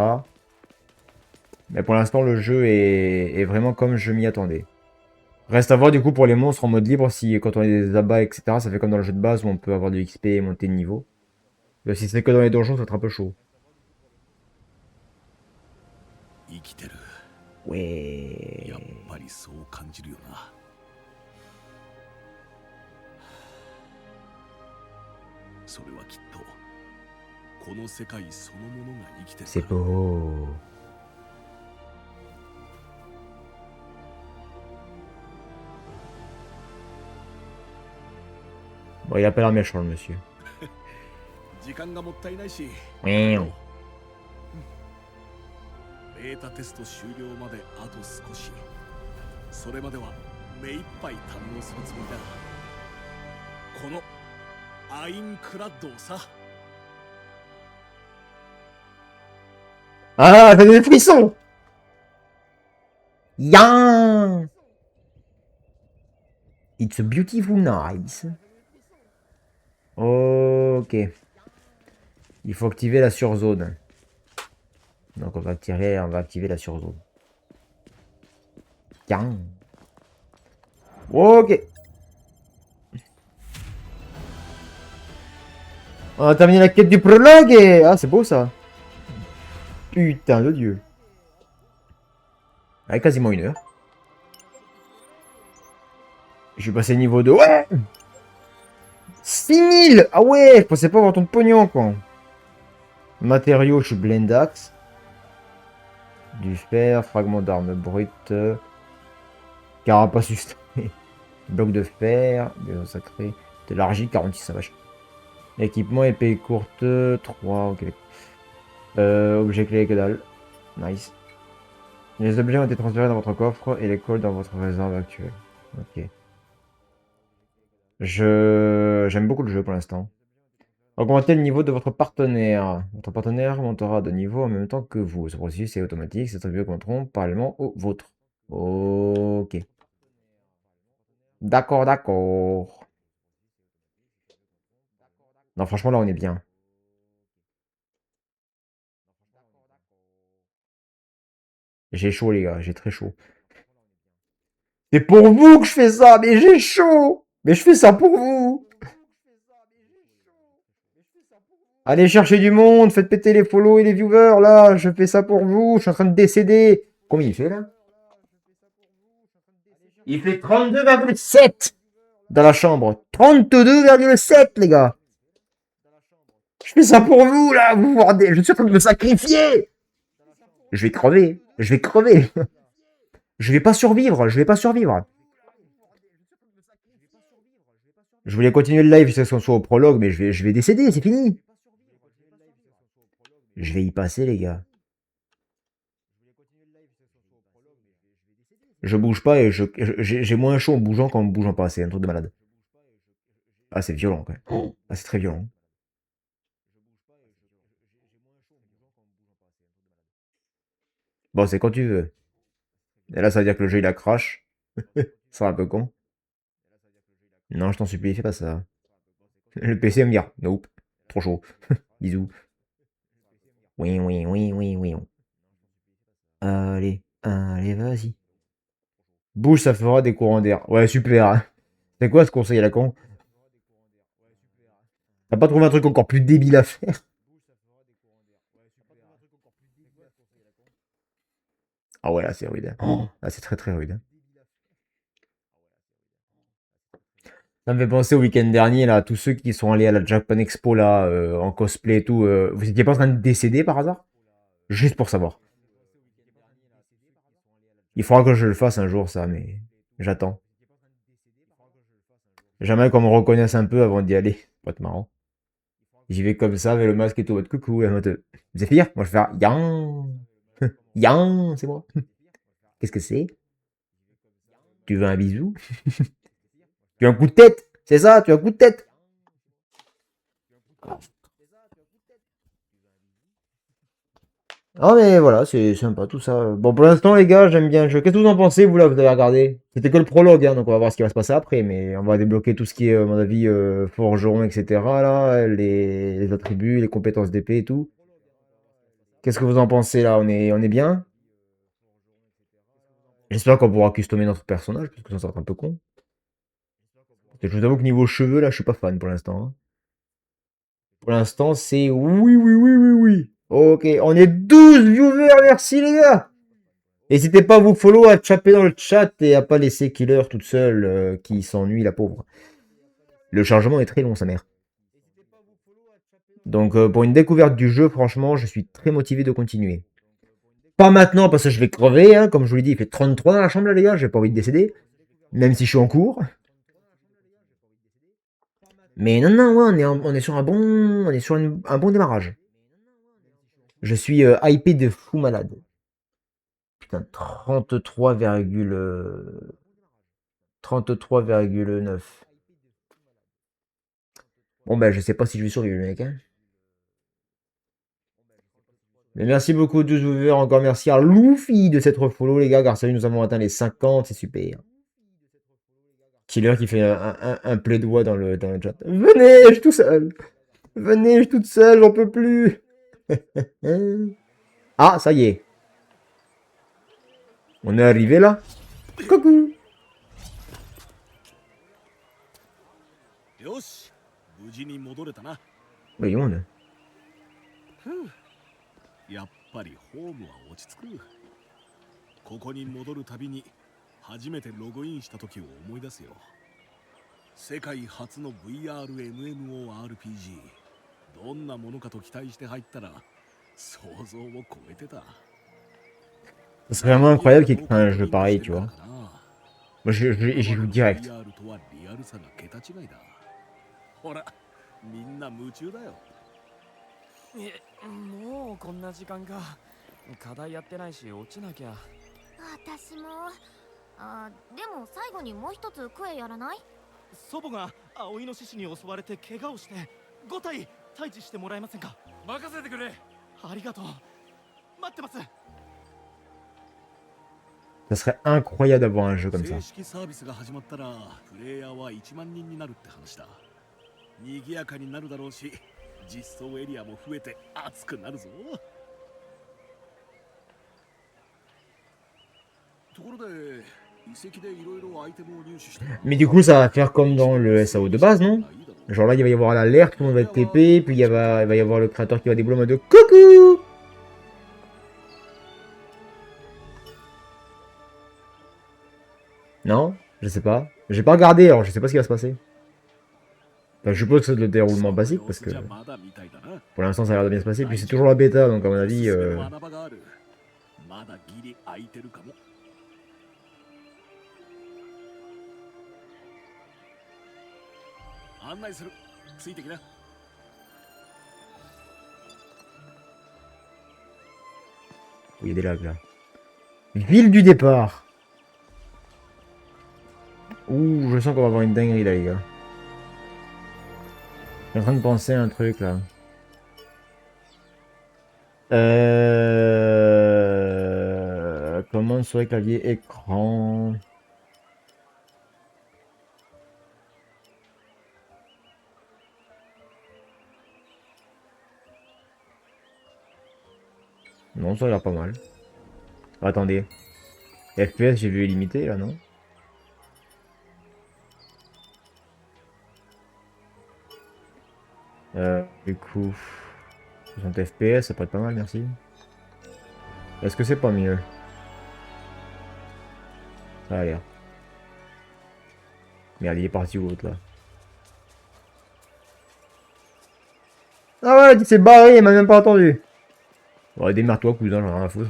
Mais pour l'instant, le jeu est vraiment comme je m'y attendais. Reste à voir du coup pour les monstres en mode libre, si quand on les abat, etc. Ça fait comme dans le jeu de base où on peut avoir du XP et monter de niveau. Mais si c'est que dans les donjons, ça va être un peu chaud. Ouais. やっぱりそう感じるよな。それはきっとこの世界そのものが生きてる。 C'est beau. Bon, il a pas l'air méchant, le monsieur. 時間がもったいないし。 Oui. ベータテスト終了まであと少し。それまでは目いっぱい堪能するつもりだ。このアインクラッドをさ。 Ah, t'as des frissons! Yan! It's a beautiful night. Ok. Il faut activer la surzone. Donc on va activer la surzone. Yan. Ok. On a terminé la quête du prologue et... Ah, c'est beau ça. Putain de Dieu. Ouais, quasiment 1 heure. Je suis passé niveau 2. Ouais! 6000! Ah ouais, je pensais pas avoir ton de pognon, quoi. Matériaux, je suis blendax. Du fer, fragment d'arme brute. Carapace sustain. Bloc de fer, des os sacrés. De l'argile, 46, ça vache. Équipement, épée courte, 3, ok. Objet clé, que dalle. Nice. Les objets ont été transférés dans votre coffre et les cols dans votre réserve actuelle. Ok. J'aime beaucoup le jeu pour l'instant. Augmentez le niveau de votre partenaire. Votre partenaire montera de niveau en même temps que vous. Ce processus est automatique. Ces attributs augmenteront parallèlement au vôtre. Ok. D'accord, d'accord. Non, franchement, là, on est bien. J'ai chaud, les gars. J'ai très chaud. C'est pour vous que je fais ça, mais j'ai chaud. Mais je fais ça pour vous. Allez chercher du monde, faites péter les follow et les viewers, là. Je fais ça pour vous. Je suis en train de décéder. Combien il fait, là? Il fait 32,7 dans la chambre. 32,7, les gars. Je fais ça pour vous, là. Vous vous rendez... Je suis en train de me sacrifier. Je vais crever. Je vais crever. Je vais pas survivre. Je vais pas survivre. Je voulais continuer le live jusqu'à ce qu'on soit au prologue, mais je vais décéder. C'est fini. Je vais y passer, les gars. Je bouge pas et j'ai moins chaud en bougeant qu'en bougeant pas. C'est un truc de malade. Ah, c'est violent, quand même. Ah, c'est très violent. Bon, c'est quand tu veux. Et là, ça veut dire que le jeu, il a crash. C'est un peu con. Non, je t'en supplie, fais pas ça. Le PC va me dire, nope, trop chaud. Bisous. Oui, oui, oui, oui, oui. Allez. Allez, vas-y. Bouge, ça fera des courants d'air. Ouais, super. Hein. C'est quoi ce conseil à la con? T'as pas trouvé un truc encore plus débile à faire? Ah ouais, là, c'est rude. Hein. Oh, là, c'est très très rude. Hein. Ça me fait penser au week-end dernier, là, tous ceux qui sont allés à la Japan Expo, là, en cosplay et tout. Vous étiez pas en train de décéder par hasard? Juste pour savoir. Il faudra que je le fasse un jour, ça, mais j'attends. J'aimerais qu'on me reconnaisse un peu avant d'y aller. Ça va être marrant. J'y vais comme ça, avec le masque et tout, en mode coucou, et en mode, Zéphyr, moi je vais faire Yan, Yan, c'est moi. Qu'est-ce que c'est? Tu veux un bisou? Tu as un coup de tête? C'est ça, tu as un coup de tête? Ah mais voilà, c'est sympa tout ça. Bon pour l'instant les gars, j'aime bien le jeu. Qu'est-ce que vous en pensez vous là, vous avez regardé? C'était que le prologue, hein, donc on va voir ce qui va se passer après, mais on va débloquer tout ce qui est, à mon avis, forgeron, etc. là, les attributs, les compétences d'épée et tout. Qu'est-ce que vous en pensez là? On est bien? J'espère qu'on pourra customer notre personnage, parce que ça sera un peu con. Je vous avoue que niveau cheveux, là, je suis pas fan pour l'instant. Hein. Pour l'instant, c'est oui, oui, oui, oui, oui. Ok, on est 12 viewers, merci les gars. N'hésitez pas à vous follow, à chapper dans le chat et à pas laisser Killer toute seule qui s'ennuie, la pauvre. Le chargement est très long, sa mère. Donc, pour une découverte du jeu, franchement, je suis très motivé de continuer. Pas maintenant, parce que je vais crever, hein, comme je vous l'ai dit, il fait 33 dans la chambre, là, les gars, j'ai pas envie de décéder. Même si je suis en cours. Mais non, non, ouais, on est sur un bon, on est sur un bon démarrage. Je suis hypé de fou malade. Putain, 33,9. Bon, ben, je sais pas si je vais survivre, le mec. Hein. Mais merci beaucoup, 12 viewers. Encore merci à Luffy de s'être follow, les gars. Grâce à lui, nous avons atteint les 50. C'est super. Killer qui fait un plaidoyer dans le chat. Venez, je suis tout seul. Venez, je suis toute seule, j'en peux plus. Ah, ça y est. On est arrivé là. Coucou. よし無事に戻れたな。 Bah, il y a monde. やっぱりホームは落ち着く。ここに戻るたびに初めてログインした時を思い出すよ。世界初の VRMMORPG。どんなものかと期待して入ったら想像を超えてた。 Ce serait vraiment incroyable qu'il y ait un jeu pareil, tu vois. Moi, j'y joue direct. ほら、みんな夢中だよ。もうこんな時間か。課題やってないし落ちなきゃ。私も。でも最後にもう一つクエやらない？祖母が青イノシシに襲われて怪我をして5体退治してもらえませんか？任せてくれ。ありがとう。待ってます。 Ça serait incroyable d'avoir un jeu comme ça. 正式サービスが始まったらプレイヤーは1万人になるって話だ。賑やかになるだろうし、実装エリアも増えて熱くなるぞ。ところで遺跡でいろいろアイテムを入手して。 Mais du coup, ça va faire comme dans le SAO de base, non? Genre là, il va y avoir l'alerte, tout le monde va être TP, puis il va y avoir le créateur qui va débouler en mode coucou. Non, je sais pas. J'ai pas regardé, alors je sais pas ce qui va se passer. Enfin, je suppose que c'est le déroulement basique, parce que pour l'instant ça a l'air de bien se passer. Puis c'est toujours la bêta, donc à mon avis... 案内する。ついてきな。 Il y a des lags là. Ville du départ. Ouh, je sens qu'on va avoir une dinguerie là, les gars. Je suis en train de penser à un truc là. Commande sur les claviers écran. Non, ça a l'air pas mal. Attendez. FPS, j'ai vu illimité là, non? Du coup, 60 FPS, ça pourrait être pas mal, merci. Est-ce que c'est pas mieux? Ça a l'air. Merde, il est parti où l'autre là? Ah ouais, il s'est barré, il m'a même pas entendu. Ouais, démarre-toi, cousin, j'en ai rien à foutre.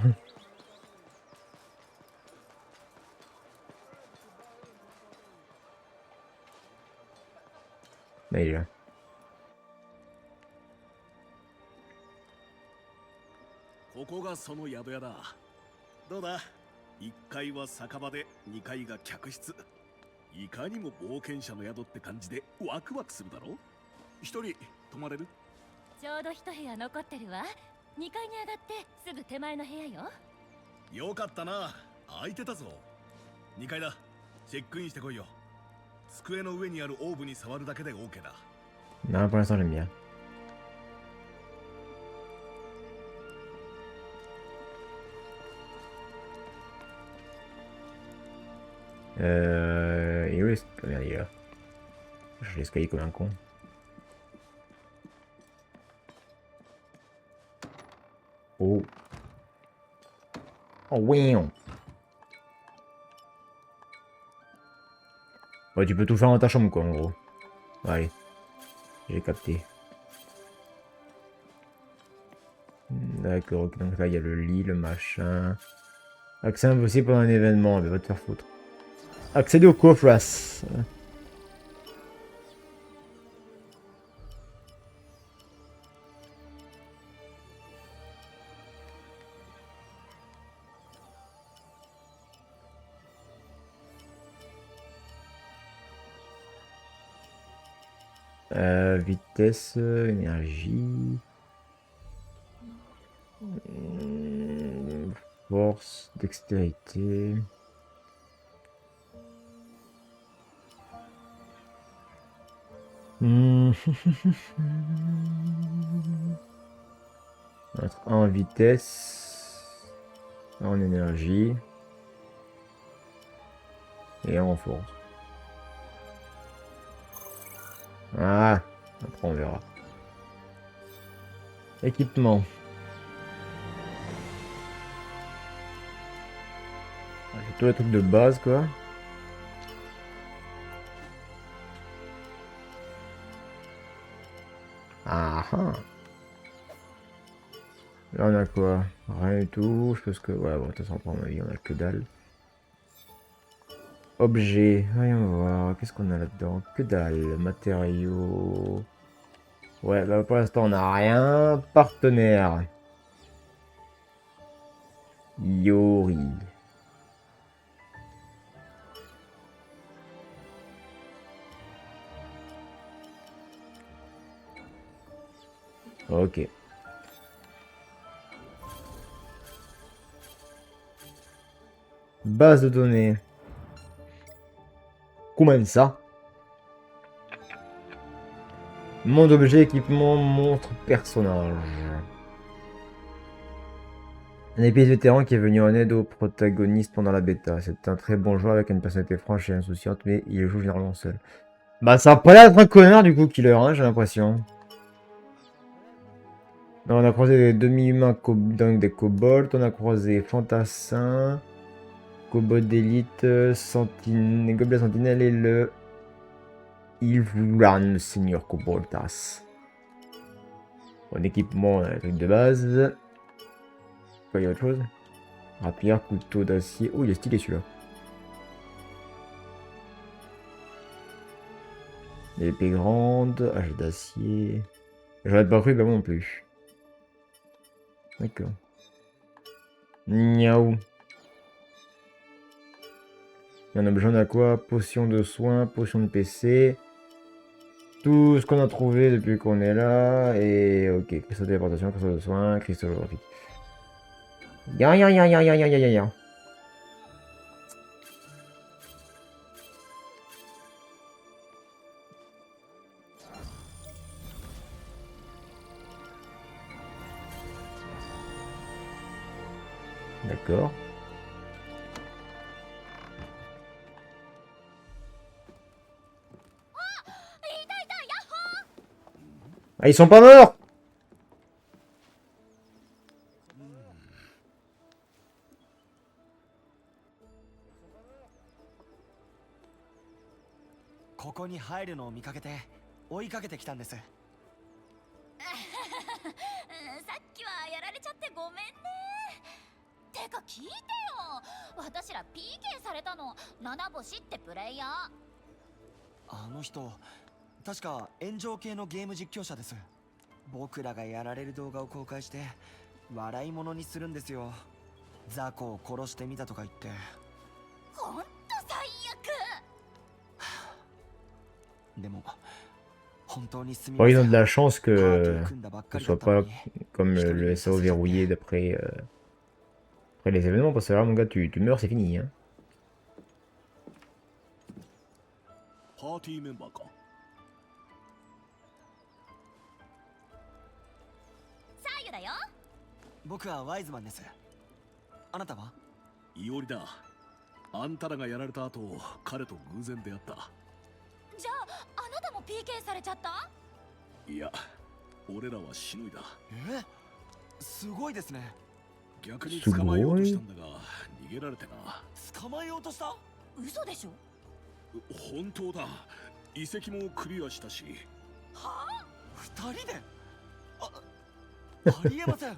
Là, il est là. ここがその宿屋だ。どうだ、1階は酒場で2階が客室。いかにも冒険者の宿って感じでワクワクするだろ。一人泊まれる？ちょうど一部屋残ってるわ。2階に上がってすぐ手前の部屋よ。よかったな、空いてたぞ。2階だ、チェックインしてこいよ。机の上にあるオーブに触るだけで OK だ。 Non, pour l'instant, j'aime bien. Et où est-ce que... Merde, il est là. Je l'escalier comme un con. Oh. Oh, oui. Ouais, tu peux tout faire dans ta chambre, quoi, en gros. Allez. J'ai capté. D'accord, ok, donc là, il y a le lit, le machin. Accès impossible pendant un événement, mais va te faire foutre. Accéder au coffre-race. Vitesse, énergie. Force, dextérité. En vitesse, en énergie et en force. Ah, après on verra. Équipement. J'ai tous les trucs de base quoi. Ah ah. Là on a quoi? Rien du tout. Je pense que... Ouais bon, de toute façon pour mon avis on a que dalle. Objet. Voyons voir. Qu'est-ce qu'on a là-dedans? Que dalle. Matériaux. Ouais, bah pour l'instant on n'a rien. Partenaire. Yori. Ok. Base de données. Comment ça? Monde objet, équipement, montre, personnage. Un épice vétéran qui est venu en aide aux protagonistes pendant la bêta. C'est un très bon joueur avec une personnalité franche et insouciante, mais il joue généralement seul. Bah ça a pas l'air d'être un connard du coup, Killer, hein, j'ai l'impression. On a croisé des demi-humains donc des kobolds, on a croisé fantassins, kobold d'élite, gobelin sentinelle et le Ilvulan Senior Koboldas. Bon, équipement, on a les trucs de base. Quoi, il y a autre chose? Rapière, couteau d'acier. Oh, il est stylé celui-là. Épée grande, hache d'acier. J'aurais pas cru, bah moi non plus. D'accord. Niaou. Il y en a besoin à quoi? Potion de soins, potion de PC. Tout ce qu'on a trouvé depuis qu'on est là. Et ok, cristaux de téléportation, cristaux de soins, cristaux holographiques. Ya ya ya ya ya ya ya ya. D'accord. Ah, ils sont pas morts! ここに入るのを見かけて追いかけてきたんです。さっきはやられちゃってごめんね。てか聞いてよ、私ら PK されたの七星ってプレイヤー。あの人確か炎上系のゲーム実況者です。僕らがやられる動画を公開して笑い物にするんですよ。雑魚を殺してみたとか言って。ほんと最悪。でも本当にすみ Bon, ま ils せ ont ん。 de la chance パーティ que ー組んだばっか ce りだ soit ったの pas に。 comme le SAO verrouillé d'après après les événements, parce que là, mon gars, tu meurs, c'est fini. Hein. パーティーメンバーか。サーユだよ。僕はワイズマンです。あなたは？イオリだ。あんたらがやられた後、彼と偶然出会った。じゃああなたも PK されちゃった？いや、俺らはしのいだ。すごいですね。逆に捕まえようとしたんだが逃げられてな。捕まえようとした？嘘でしょ？本当だ。遺跡もクリアしたし。はあ？二人で？ありえません。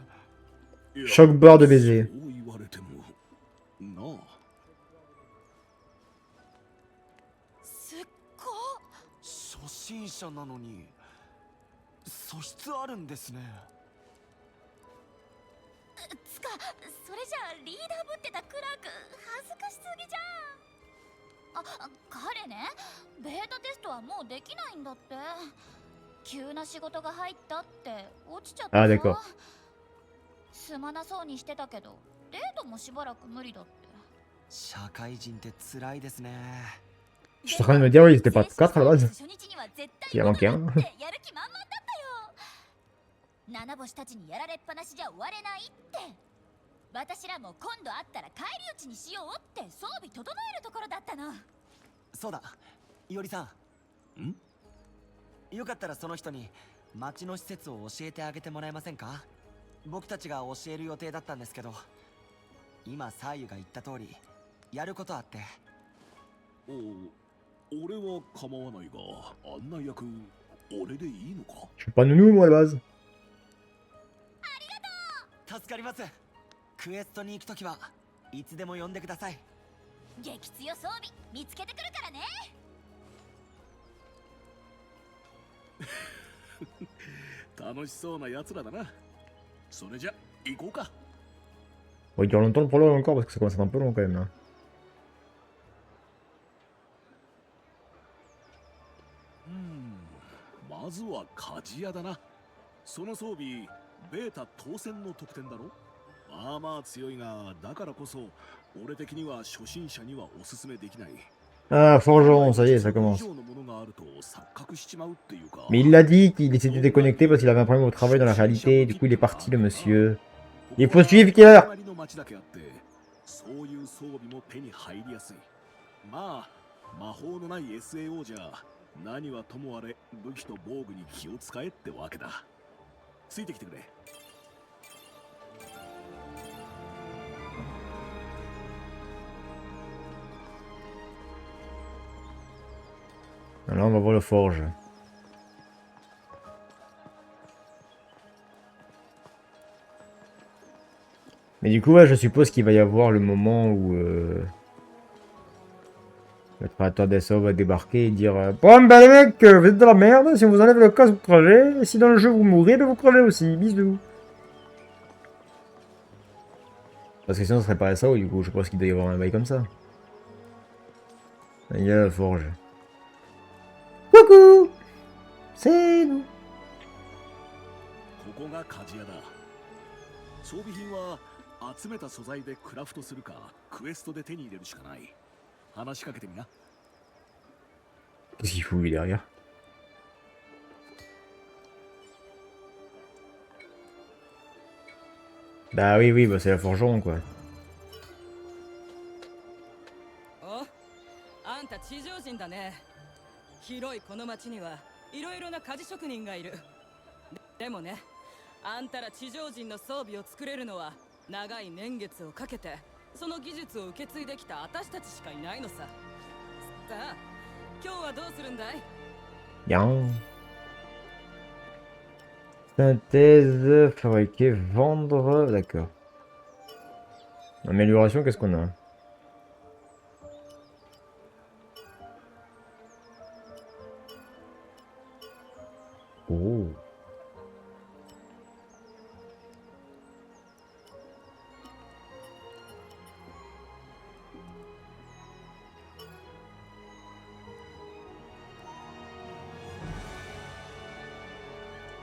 Choc barre de baiser. そう言われてもなあ。すっごい。初心者なのに素質あるんですね。つかそれじゃあリーダーぶってたクラーク恥ずかしすぎじゃん。彼ね、ベータテストはもうできないんだって。急な仕事が入ったって落ちちゃったあ、でこ。すまなそうにしてたけどデートもしばらく無理だって。社会人って辛いですね。 Je suis en train de me dire, oui, ils étaient pas 4 à la base. 初日には絶対 Il y a manqué un. やる気満々だったよ。七星たちにやられっぱなしじゃ終われないって。私らも今度会ったら返り討ちにしようって装備整えるところだったの。そうだ、いおりさん。よかったらその人に町の施設を教えてあげてもらえませんか？僕たちが教える予定だったんですけど、今サーユが言った通りやることあって。俺は構わないが、案内役俺でいいのか？ Je suis pas nounou, moi, à la base. 助かります。クエストに行くときはいつでも呼んでください。激強装備見つけてくるからね。楽しそうな奴らだな。それじゃ行こうか。 On va dire longtemps le prologue encore parce que ça commence à être un peu long quand même là. まずは鍛冶屋だな。その装備ベータ当選の特典だろ。まあまあ強いが、だからこそ俺的には初心者にはおすすめできない。 Ah, forgeron, ça y est, ça commence. 以上のものがあると錯覚しちまうっていうか。 Mais il l'a dit qu'il s'était déconnecté parce qu'il avait un problème au travail dans la réalité, du coup il est parti le monsieur. Il faut suivre Killer. そういう装備も手に入りやすい。まあ魔法のない SAO じゃ何はともあれ武器と防具に気を使えってわけだ。ついてきてくれ。 Là on va voir le forge. Mais du coup ouais, je suppose qu'il va y avoir le moment où le créateur d'SAO va débarquer et dire bon ben les mecs, vous êtes dans la merde, si on vous enlève le casque vous crevez, et si dans le jeu vous mourrez, ben vous crevez aussi, bisous. Parce que sinon ce serait pas SAO du coup, je pense qu'il doit y avoir un bail comme ça. Il y a la forge. Coucou, c'est nous. ここが鍛冶屋だ。装備品は集めた素材でクラフトするかクエストで手に入れるしかない。話しかけてみな。 Qu'est-ce qu'il fout lui derrière? Bah oui, oui, bah c'est la forgeron quoi. お、あんた地上人だね。広いこの町にはいろいろな鍛冶職人がいる。でもね、あんたら地上人の装備を作れるのは長い年月をかけてその技術を受け継いできた私たちしかいないのさ。さあ、今日はどうするんだい？ Bien. Synthèse, fabriquer, vendre. D'accord. Amélioration, qu'est-ce qu'on a? Oh.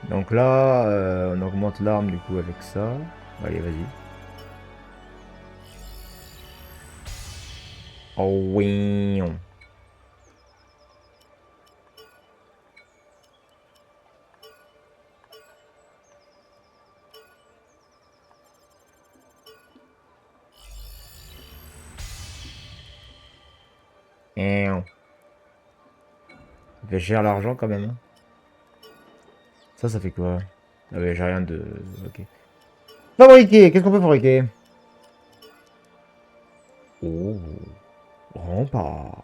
Donc là, on augmente l'arme du coup avec ça. Allez, vas-y. Oh oui. Ça fait cher l'argent quand même. Hein. Ça fait quoi? Ah ouais, j'ai rien de... Ok. Fabriquer, qu'est-ce qu'on peut fabriquer? Oh, rempart.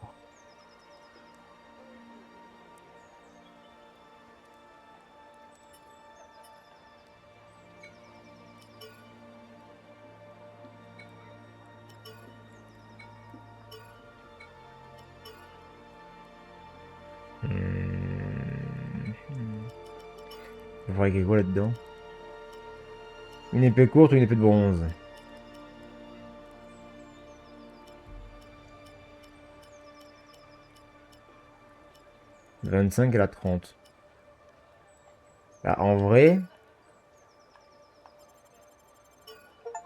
On va fabriquer quoi là-dedans? Une épée courte ou une épée de bronze? « 25 et la 30. Bah, en vrai,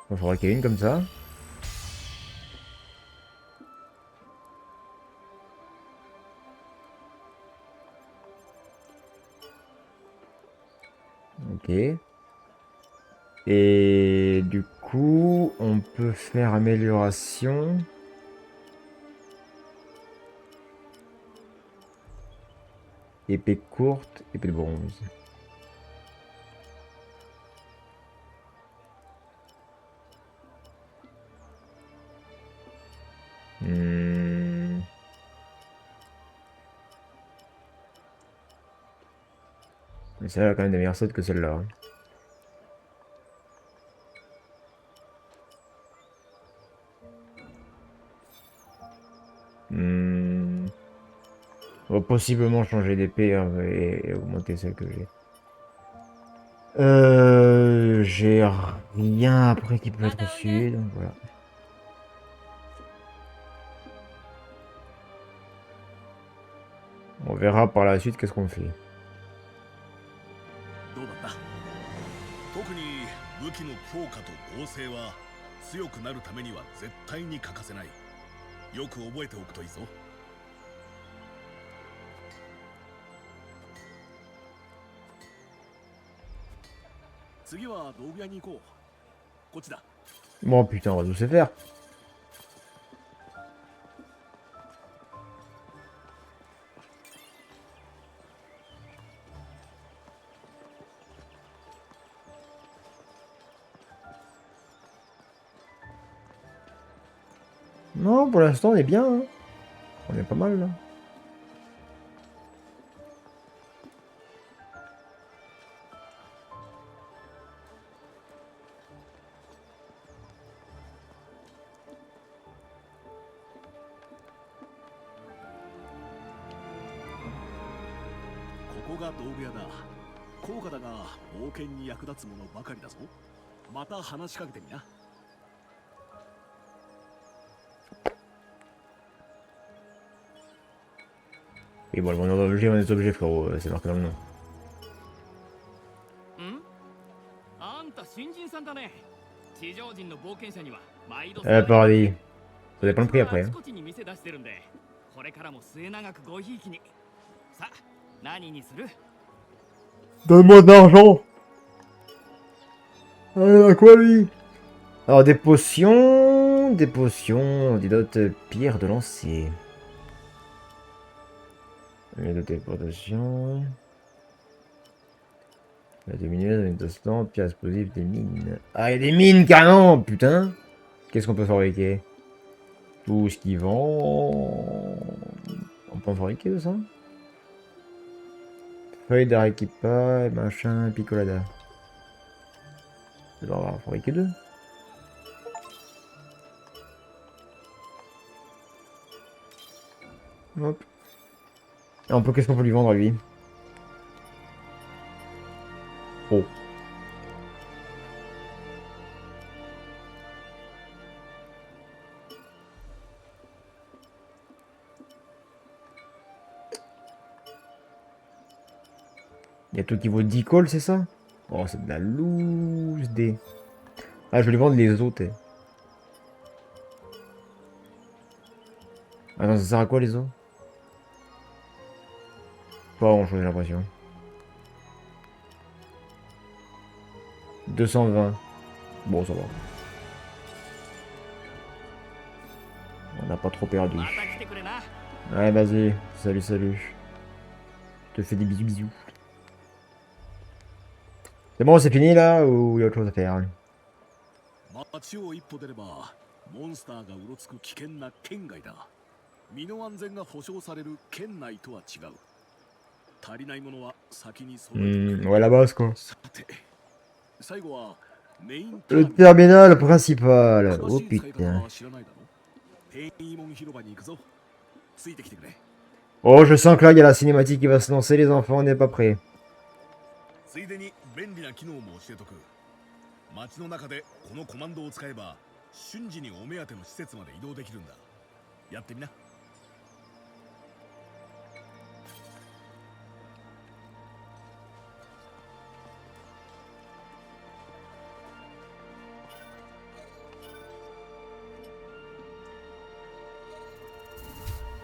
on va fabriquer une comme ça. Ok. Et du coup, on peut faire amélioration. Épée courte, épée de bronze. Mais celle-là a quand même des meilleures sauts que celle-là. On va possiblement changer d'épée hein, et augmenter celle que j'ai. J'ai rien après qui peut être sué, donc voilà. On verra par la suite qu'est-ce qu'on fait. どうだった？特に武器の強化と剛性は強くなるためには絶対に欠かせない。よく覚えておくといいぞ。次は道具屋に行こう。こっちだ。Bon putain, on va tous se faire. Non, pour l'instant, on est bien. Hein. On est pas mal là. Et bon, on est obligé, frérot, c'est marqué dans le nom. Paradis. Ça dépend le prix après. Hein. Donne-moi de l'argent. À quoi lui? Alors des potions, antidote, pierre de lancer. De téléportation. La lumineuse avec de pierres explosives, des mines. Ah, il y a des mines carrément, putain. Qu'est-ce qu'on peut fabriquer? Tout ce qui vend. On peut en fabriquer de ça? Feuille d'Arequipa, machin, picolada. On va en fabriquer 2. Hop. Et qu'est-ce qu'on peut lui vendre à lui? Oh. Il y a tout qui vaut 10 calls, c'est ça? Oh, c'est de la loose des. Ah, je vais lui vendre les autres. Attends, ça sert à quoi les os? Pas grand chose, j'ai l'impression. 220. Bon, ça va. On n'a pas trop perdu. Ouais, vas-y. Salut, salut. Je te fais des bisous, bisous. C'est bon, c'est fini là ou il y a autre chose à faire? 街を一歩出ればモンスターがうろつく危険な県外だ。身の安全が保証される県内とは違う。足りないものは先に揃えてくれ。 Ouais, la base quoi. さて、最後はメイン Le terminal principal. Oh 詳しい使い方 putain. は知らないだろ。天イモン広場に行くぞ。ついてきてくれ。 Oh, je sens que là, il y a la cinématique qui va se lancer, les enfants, on n'est pas prêts. ついでに便利な機能も教えとく。街の中でこのコマンドを使えば瞬時にお目当ての施設まで移動できるんだ。やってみな。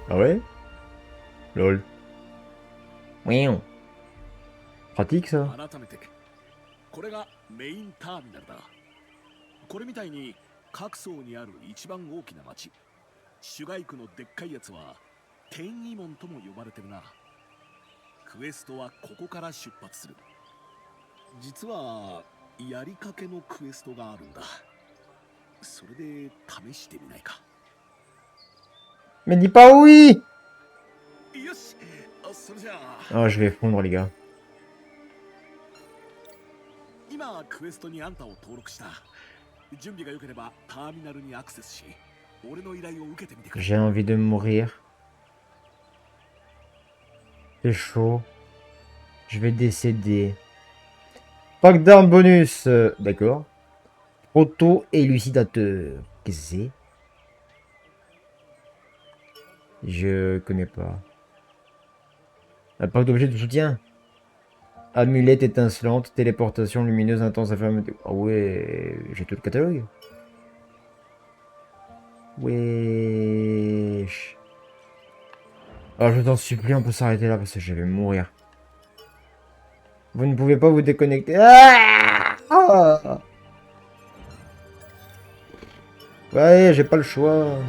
Ah ouais? Lol. Miaou. Pratique ça. 改めてこれがメインターミナルだ。これみたいに各層にある一番大きな町、シュガイ区のでっかいやつは天イモンとも呼ばれてるな。クエストはここから出発する。実はやりかけのクエストがあるんだ。それで試してみないか。 Mais dis pas oui! よし、それじゃあ Ah, je vais fondre, les gars. 今クエストにあんたを登録した。準備が良ければターミナルにアクセスし、俺の依頼を受けてみてくれ。 J'ai envie de mourir. C'est chaud. Je vais décéder. Pack d'armes bonus. D'accord. Auto-élucidateur. Qu'est-ce que c'est? Je connais pas. Un pack d'objets de soutien. Amulette étincelante, téléportation lumineuse intense, infirmité. Ah ouais, j'ai tout le catalogue. Wesh. Alors je t'en supplie, on peut s'arrêter là parce que je vais mourir. Vous ne pouvez pas vous déconnecter. Ah ah. Ouais, j'ai pas le choix.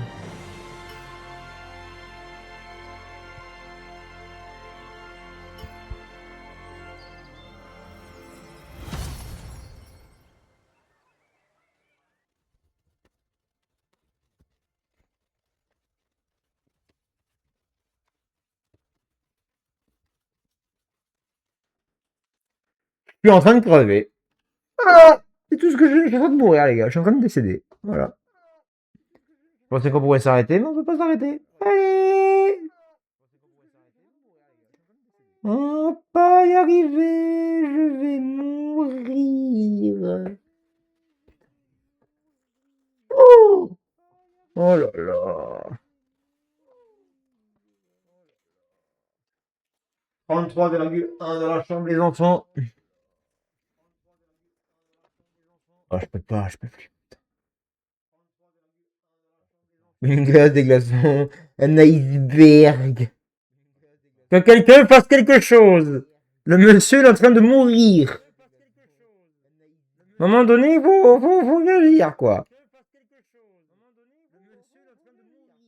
Je suis en train de crever. Ah, c'est tout ce que je suis en train de mourir, les gars. Je suis en train de décéder. Voilà. Je pensais qu'on pourrait s'arrêter, mais on peut pas s'arrêter. Allez! On va pas y arriver. Je vais mourir. Oh, oh là là. 33,1 dans la chambre, les enfants. Oh, je peux pas, je peux plus. Une glace, des glaçons, un iceberg. Que quelqu'un fasse quelque chose. Le monsieur est en train de mourir. À un moment donné, il faut réagir, quoi.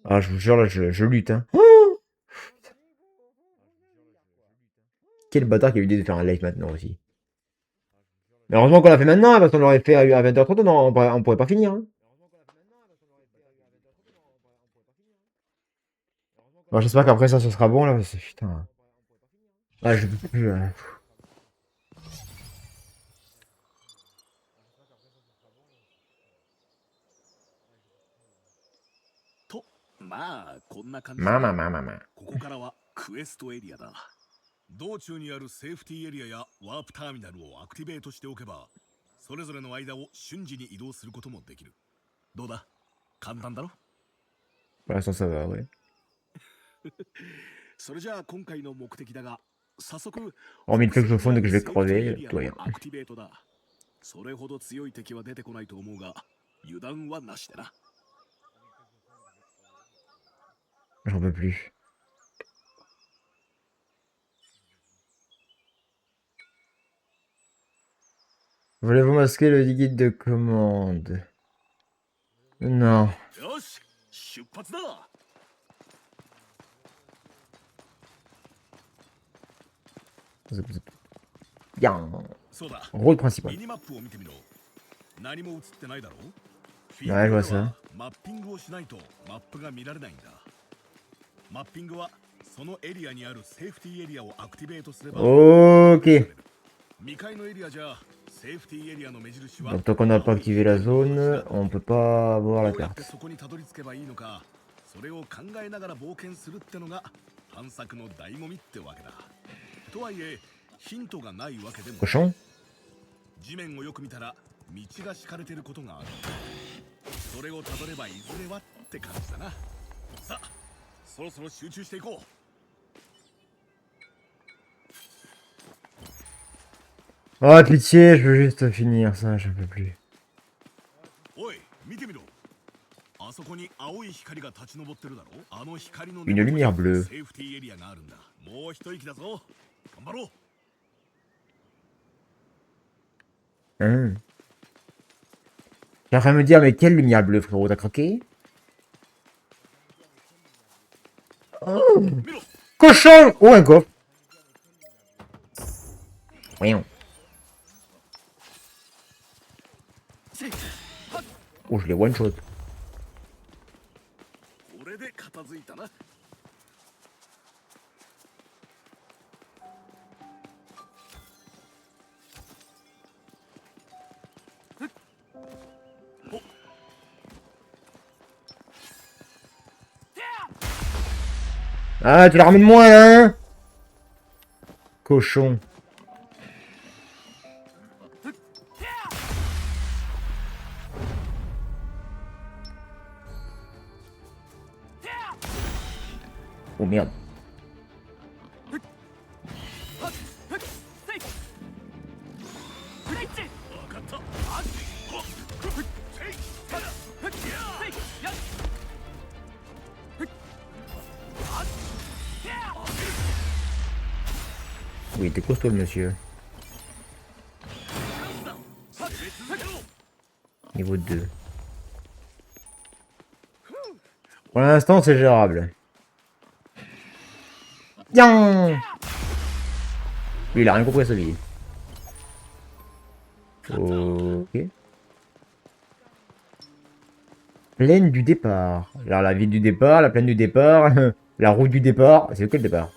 Ah, je vous jure, là, je lutte, hein. Oh, quel bâtard qui a eu l'idée de faire un live maintenant aussi. Mais heureusement qu'on l'a fait maintenant, parce qu'on l'aurait fait à 20h30, on pourrait pas finir. Hein. Bon, j'espère qu'après ça, ce sera bon, là, parce que putain. Ah, je peux plus. とまあこんな感じでまあまあまあまあまあ。ここからはクエストエリアだ。道中にあるセーフティーエリアやワープターミナルをアクティベートしておけば、それぞれの間を瞬時に移動することもできる。どうだ、簡単だろ？ Pour l'instant, ça va, ouais. それじゃあ今回の目的だが、早速 Hormis le fait que je me fonde et que je vais crever, tout va bien. アクティベートだ。それほど強い敵は出てこないと思うが、油断はなしでな。 J'en peux plus. Voulez-vous masquer le guide de commande? Non. よし、出発だ。 Zip, zip. Bien. そうだ。 Rôle principal. ミニマップを見てみろ。何も映ってないだろう。 Ouais, je vois ça. マッピングをしないとマップが見られないんだ。マッピングはそのエリアにあるセーフティーエリアをアクティベートすれば。 Ok. 未開のエリアじゃセーフティーエリアの目印は。 Donc tant qu'on n'a pas activé la zone, on peut pas voir la どうやって carte. そこにたどり着けばいいのか、それを考えながら冒険するってのが探索の醍醐味ってわけだ。とはいえヒントがないわけでも。 Cochon? 地面をよく見たら道が敷かれてることがある。それをたどればいずれはって感じだな。さあ、そろそろ集中していこう。 Oh pitié, je veux juste finir ça, j'en peux plus. おい、見てみろ。あそこに青い光が立ち上ってるだろ。あの光の Une lumière bleue. セーフティーエリアがあるんだ。もう一息だぞ。頑張ろう。 Hein. T'es en train de me dire, mais quelle lumière bleue, frérot, t'as craqué? Oh. 見ろ。 Cochon! Oh, un coffre. Voyons. Oh, je l'ai one shot. これで片付いたな。 Ah, tu la ramènes moins, hein? Cochon. Oh merde. Oui, il était costaud le monsieur. Niveau 2. Pour l'instant, c'est gérable. Bien. Lui, il a rien compris à sa vie. Ok. Plaine du départ. Alors, la ville du départ, la plaine du départ, la route du départ. C'est lequel départ?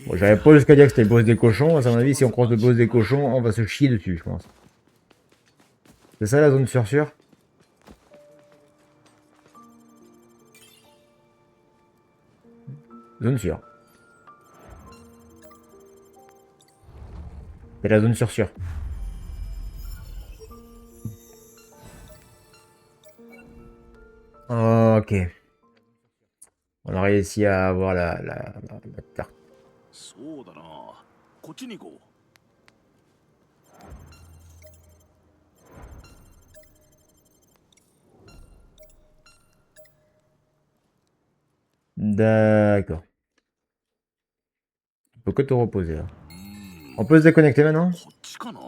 Bon, j'avais pas jusqu'à dire que c'était le boss des cochons. À mon avis, si on croise le boss des cochons, on va se chier dessus, je pense. C'est ça la zone sûre? Zone sûre. C'est la zone sûre. Ok. On a réussi à avoir la carte. そうだな。こっちに行こう。 D'accord. On peut que te reposer là. On peut se déconnecter maintenant? こっちかな。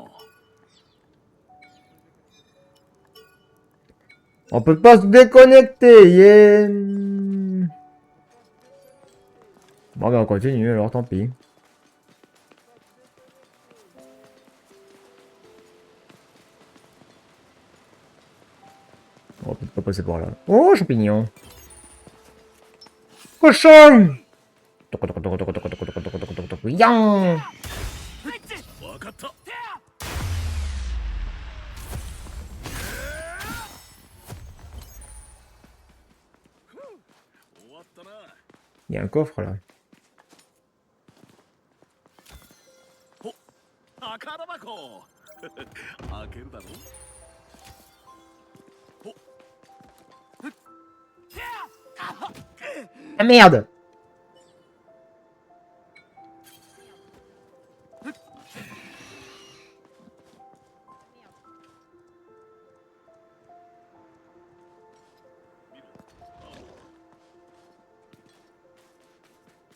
On peut pas se déconnecter, yeah. Bon ben on continue alors, tant pis. passer par là. Oh, champignon. Cochon. Yang. 分かった 終わったな Il y a un coffre là. 宝箱開けるだろ Ah merde.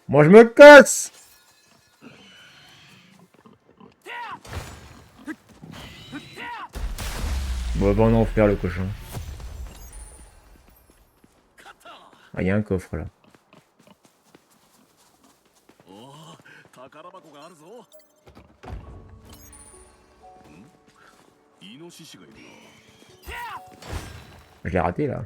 Moi je me casse. Bon, bah on en faire le cochon. Ah, il y a un coffre là. おお宝箱があるぞんイノシシがいるな Je l'ai raté là.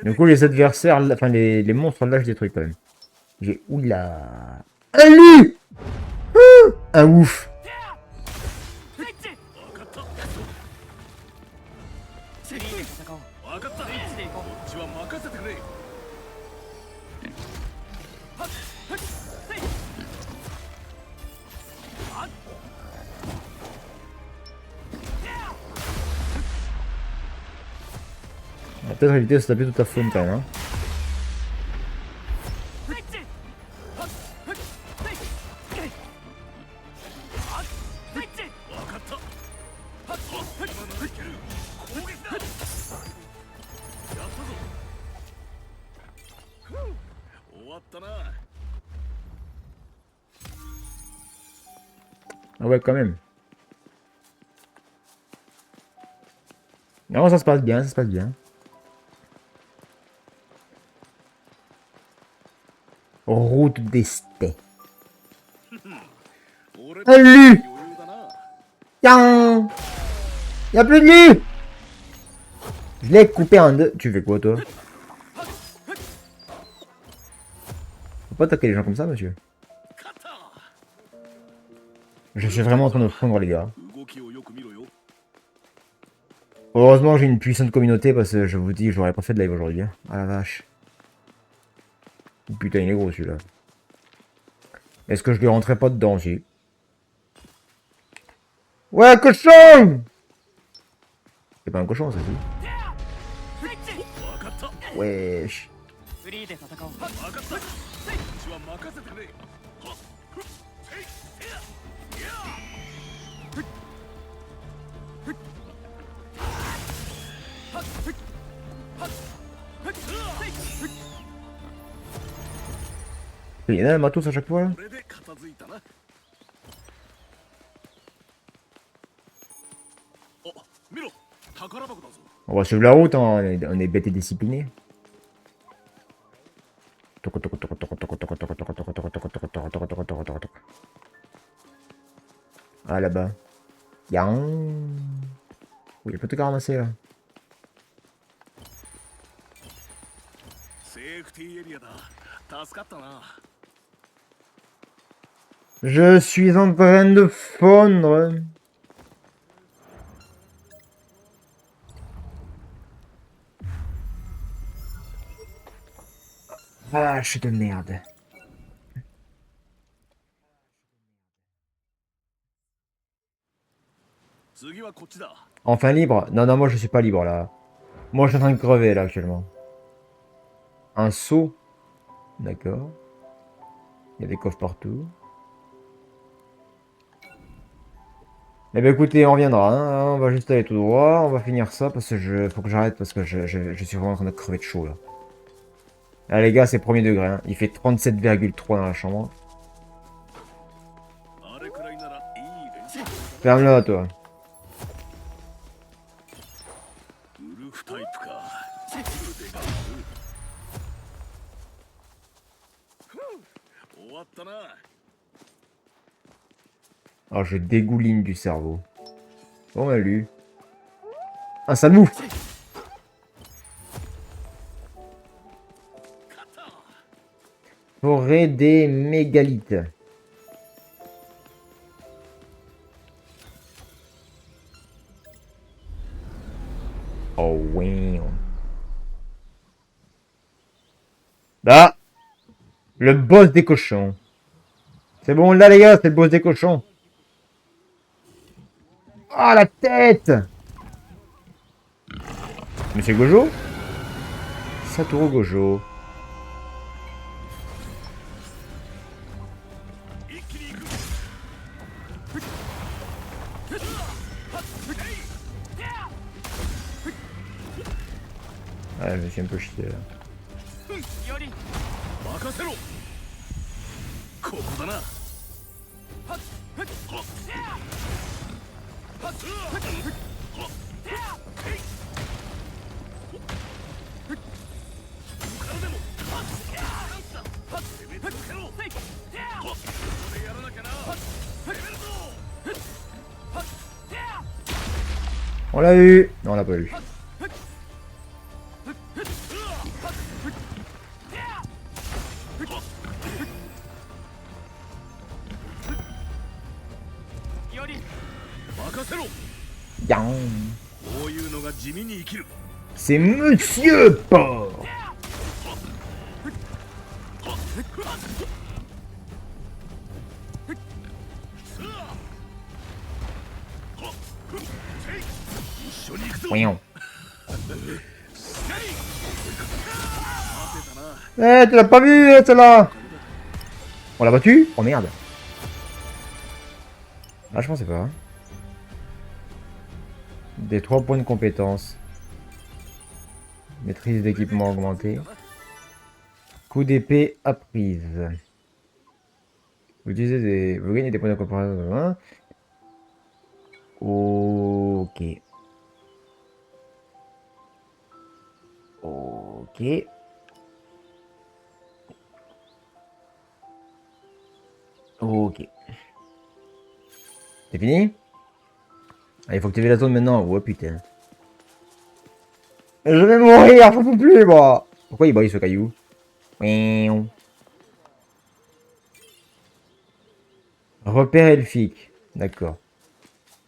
Du coup, les adversaires, enfin les monstres là, je détruis quand même. J'ai. Oula. Un loup. Un ouf. On va peut-être éviter de se taper toute la faune quand même. Hein. Ah ouais, quand même. Non, ça se passe bien, ça se passe bien. Route d'Estée. Un loup. Tiens. Y'a plus de loup. Je l'ai coupé en deux. Tu fais quoi, toi? Faut pas attaquer les gens comme ça, monsieur. Je suis vraiment en train de fondre, les gars. Heureusement, j'ai une puissante communauté parce que je vous dis, j'aurais pas fait de live aujourd'hui. Hein. Ah la vache. Putain, il est gros celui-là. Est-ce que je lui rentrais pas dedans aussi? Ouais, cochon! C'est pas un cochon, ça, si? Wesh. Il y en a un matos à chaque fois là. On va suivre la route, hein. On est bête et discipliné. Ah là-bas. Yang. Il y a pas de trucs à ramasser là. Je suis en train de fondre. Vache de merde. Enfin libre? Non, non, moi je suis pas libre là. Moi je suis en train de crever là actuellement. Un seau. D'accord. Il y a des coffres partout. Eh ben écoutez, on reviendra. Hein. On va juste aller tout droit. On va finir ça parce que faut que j'arrête parce que je suis vraiment en train de crever de chaud là. Là les gars, c'est premier degré. Hein. Il fait 37,3 dans la chambre. Ferme-la toi. わったな。 Oh, je dégouline du cerveau. Bon, bah, lui. Ah, ça mouffe. Forêt des mégalithes. Oh, oui. Là, le boss des cochons. C'est bon, là, les gars, c'est le boss des cochons. Ah, la tête! Monsieur Gojo? Satoru Gojo. Ah, je me suis un peu chié là. 任せろ。ここだな。 On l'a eu. Non, on l'a pas eu. Yang. こういうのが地味に生きる。 C'est Monsieur Porc. Voyons. Eh, tu l'as pas vu, celle-là. On l'a battu? Oh merde. Ah, je pensais pas. Des 3 points de compétence. Maîtrise d'équipement augmentée. Coup d'épée apprise. Vous gagnez des points de compétence. Ok. Ok. Ok. C'est fini? Ah, il faut que tu aies la zone maintenant. Ouais, putain. Je vais mourir, j'en peux plus, moi. Pourquoi il brille ce caillou? Repère elfique. D'accord.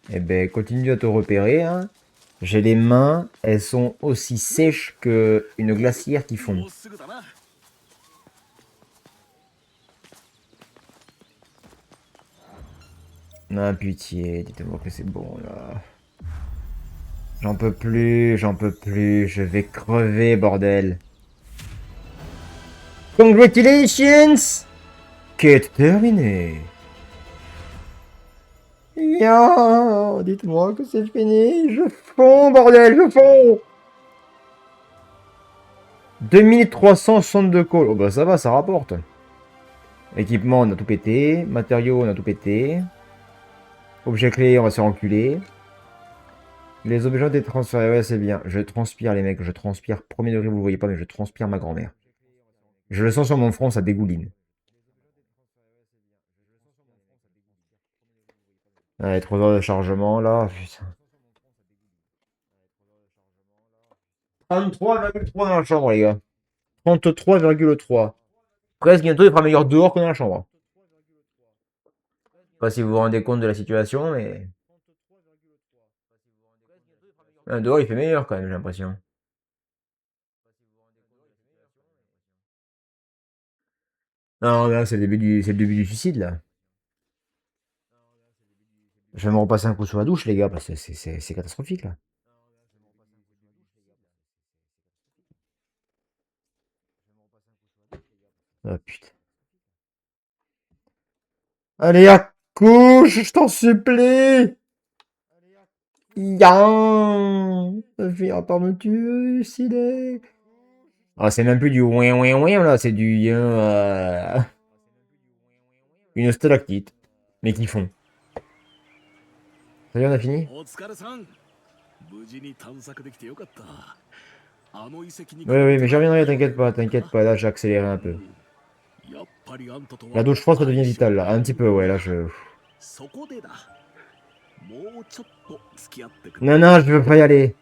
Eh ben, continue à te repérer, hein. J'ai les mains, elles sont aussi sèches que une glacière qui fond. もうすぐだな。 Non, pitié, dites-moi que c'est bon, là. J'en peux plus, je vais crever, bordel. Congratulations! Quête terminée. Ya, dites-moi que c'est fini, je fonds, bordel, je fonds! 2362 calls, oh bah ça va, ça rapporte. Équipement, on a tout pété. Matériaux, on a tout pété. Objet clé, on va se faire enculer. Les objets ont été transférés, ouais, c'est bien. Je transpire, les mecs, je transpire. Premier degré, vous le voyez pas, mais je transpire ma grand-mère. Je le sens sur mon front, ça dégouline. Allez, 3 heures de chargement, là. Putain. 33,3 dans la chambre, les gars. 33,3. Presque bientôt, il fera meilleur dehors que dans la chambre. Je sais pas si vous vous rendez compte de la situation, mais... Dehors, il fait meilleur quand même, j'ai l'impression. Non, là, c'est le début du suicide, là. Je vais me repasser un coup sous la douche, les gars, parce que c'est catastrophique, là. Ah, putain. Allez, accouche, je t'en supplie! Yann! Ça finira par me suicider. Ah, c'est même plus du ouin ouin ouin, là, c'est du... une stalactite. Mais qui fond. Ça y est, on a fini? お疲れさん。無事に探索できてよかった。あの遺跡に。 Oui, oui, mais j'y reviendrai, t'inquiète pas, là, j'ai accéléré un peu. やっぱりあんたとは La douche froide, ça devient vital, là. Un petit peu, ouais, là, je... そこでだ。もうちょっと付き合ってくれ。 Non, non, je veux pas y aller.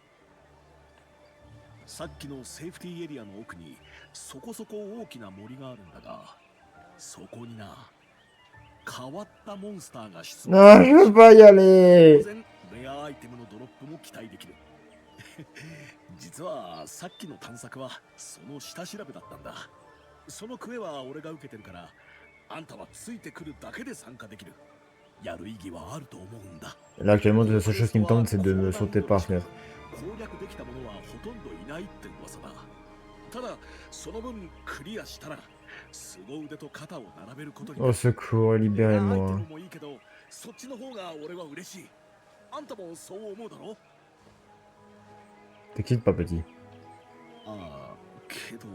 さっきのセーフティーエリアの奥にそこそこ大きな森があるんだが、そこにな、変わったモンスターが出 Non, je veux pas y 当 aller. 然レアアイテムのドロップも期待できる。実はさっきの探索はその下調べだったんだ。そのクエは俺が受けてるから、あんたはついてくるだけで参加できる。やる意義はあると思うんだ。 Là, actuellement, la seule chose qui me tente, c'est de me sauter par la fenêtre. 攻略できた者はほとんどいないって噂だ。ただその分クリアしたら凄腕と肩を並べることにな Au る。 secours, レアアイテ libérez-moi. ムもいいけど、そっちの方が俺は嬉しい。あんたもそう思うだろ？ T'excites pas, petit. ああ、けど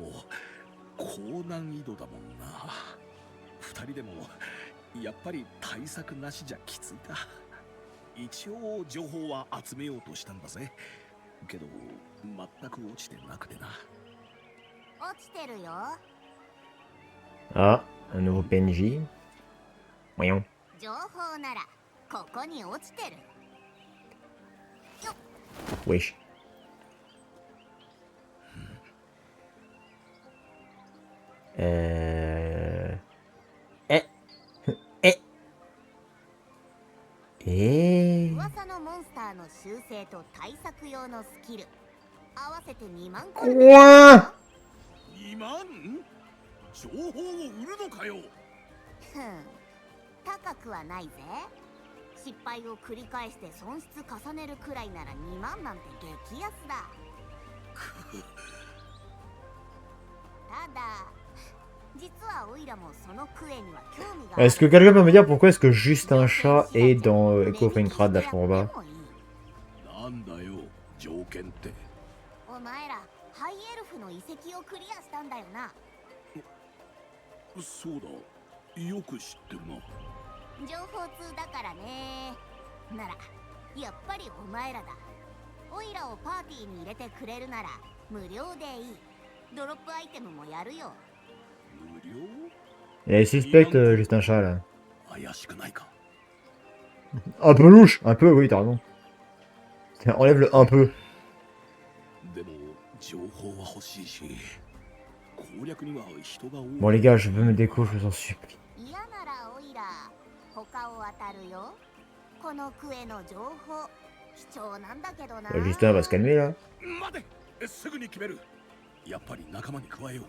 高難易度だもんな。二人でもやっぱり対策なしじゃきついか。一応情報は集めようとしたんだぜ。けど全く落ちてなくてな。落ちてるよ。 Ah, un nouveau PNJ. Voyons. 情報ならここに落ちてる。 Wesh. Eh. 噂のモンスターの習性と対策用のスキル合わせて2万個 Quoi? 2万？情報を売るのかよ。ふん、高くはないぜ。失敗を繰り返して損失重ねるくらいなら2万なんて激安だ。ただ実はオイラもそのクエには興味がある。 Est-ce que quelqu'un peut me dire pourquoi est-ce que juste un chat est dans Echo of Aincrad, là, je comprends pas. なんだよ、条件って。お前らハイエルフの遺跡をクリアしたんだよな。そうだ、よく知ってるな。情報通だからね。ならやっぱりお前らだ。オイラをパーティーに入れてくれるなら無料でいい。ドロップアイテムもやるよ。 無料？ Il est suspect, juste un chat, là. 怪しくないか。 Un peu louche. Un peu, oui, t'as raison. Tiens, enlève le un peu. でも情報は欲しいし、攻略には人が多い。 Bon, les gars, je veux me déco, je vous en supplie. 嫌ならオイラ他を当たるよ。このクエの情報貴重なんだけどな。 Justin va se calmer, là. 待て、すぐに決める。やっぱり仲間に加えよう。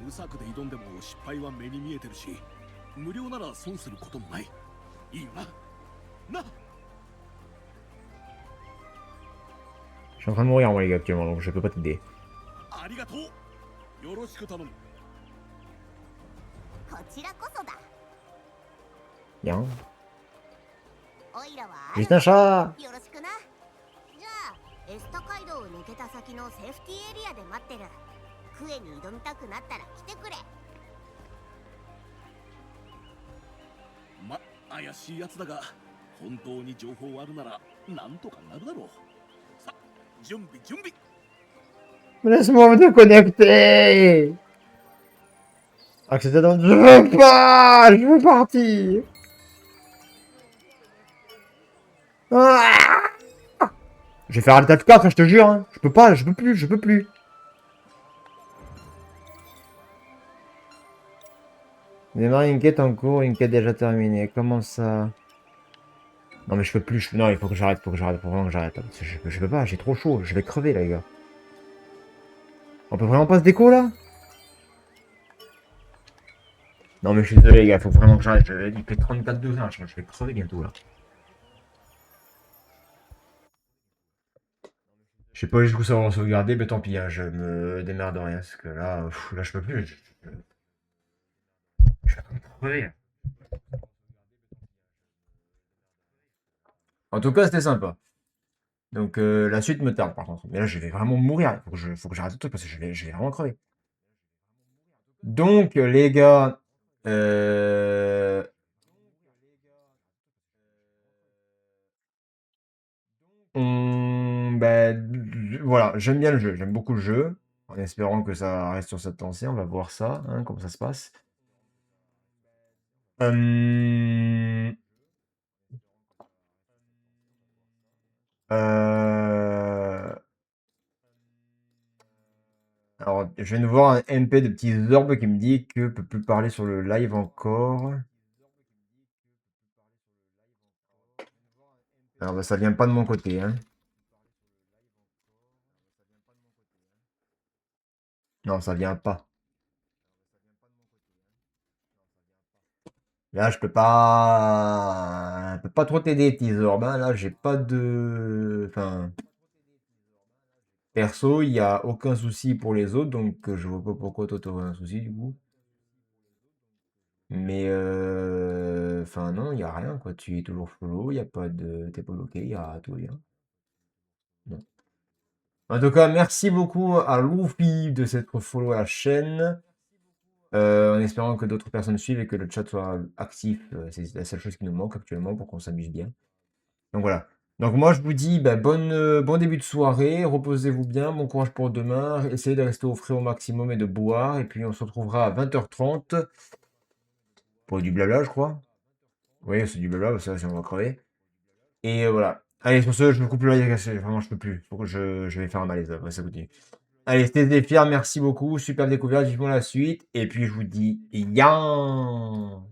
無策で挑んでも失敗は目に見えてるし、無料なら損することもない。いいよな。な。 Je suis en train de mourir, moi, les gars, actuellement, donc je peux pas t'aider. ありがとう。よろしく頼む。こちらこそだ。 Bien. オイラは Juste un chat. よろしくな。じゃあエスタ街道を抜けた先のセーフティーエリアで待ってる。クエに挑みたくなったら来てくれ。怪しいやつだが、本当に情報あるならなんとかなるだろう。さ、準備準備。 Laisse-moi me déconnecter. Accéder dans... Je veux pas. Je veux partir. Ah, je vais faire un tas de 4, je te jure. Hein. Je peux pas, je peux plus, je peux plus. Démarrer une quête en cours, une quête déjà terminée. Comment ça? Non mais je peux plus, non il faut que j'arrête, faut vraiment que j'arrête. Je peux pas, j'ai trop chaud, je vais crever là les gars. On peut vraiment pas se déco là? Non mais je suis désolé les gars, faut vraiment que j'arrête, il fait 34 degrés, je vais crever bientôt là. Je sais pas jusqu'où ça va sauvegarder, mais tant pis, hein, je me démerde de rien, parce que là, là je peux plus. Je suis en train de crever. En tout cas, c'était sympa. Donc la suite me tarde par contre. Mais là, je vais vraiment mourir. Faut que j'arrête le truc parce que je vais vraiment crever. Donc les gars, voilà, j'aime bien le jeu, j'aime beaucoup le jeu. En espérant que ça reste sur cette lancée, on va voir ça, hein, comment ça se passe. Euh, Alors, je viens de voir un MP de petits orbes qui me dit que peut plus parler sur le live encore. Alors, bah, ça vient pas de mon côté, hein. Non, ça vient pas. Là, je peux pas trop t'aider, petits orbes, hein. Là, j'ai pas de... Enfin, perso, il y a aucun souci pour les autres, donc je vois pas pourquoi toi t'aurais un souci, du coup. Mais, enfin, non, il y a rien, quoi. Tu es toujours follow, il y a pas de... T'es pas bloqué, il y a tout bien. Non. En tout cas, merci beaucoup à Luffy de s'être follow à la chaîne. En espérant que d'autres personnes suivent et que le chat soit actif. C'est la seule chose qui nous manque actuellement pour qu'on s'amuse bien. Donc voilà. Donc moi je vous dis bah, bon début de soirée, reposez-vous bien, bon courage pour demain, essayez de rester au frais au maximum et de boire, et puis on se retrouvera à 20h30 pour du blabla je crois. Oui c'est du blabla, parce que sinon on va crever. Et voilà. Allez sur ce, je me coupe le live, vraiment je peux plus, faut que je vais faire un malaise, après ça continue. Allez, c'était des fiers, merci beaucoup, super découverte, vivement la suite, et puis je vous dis, yan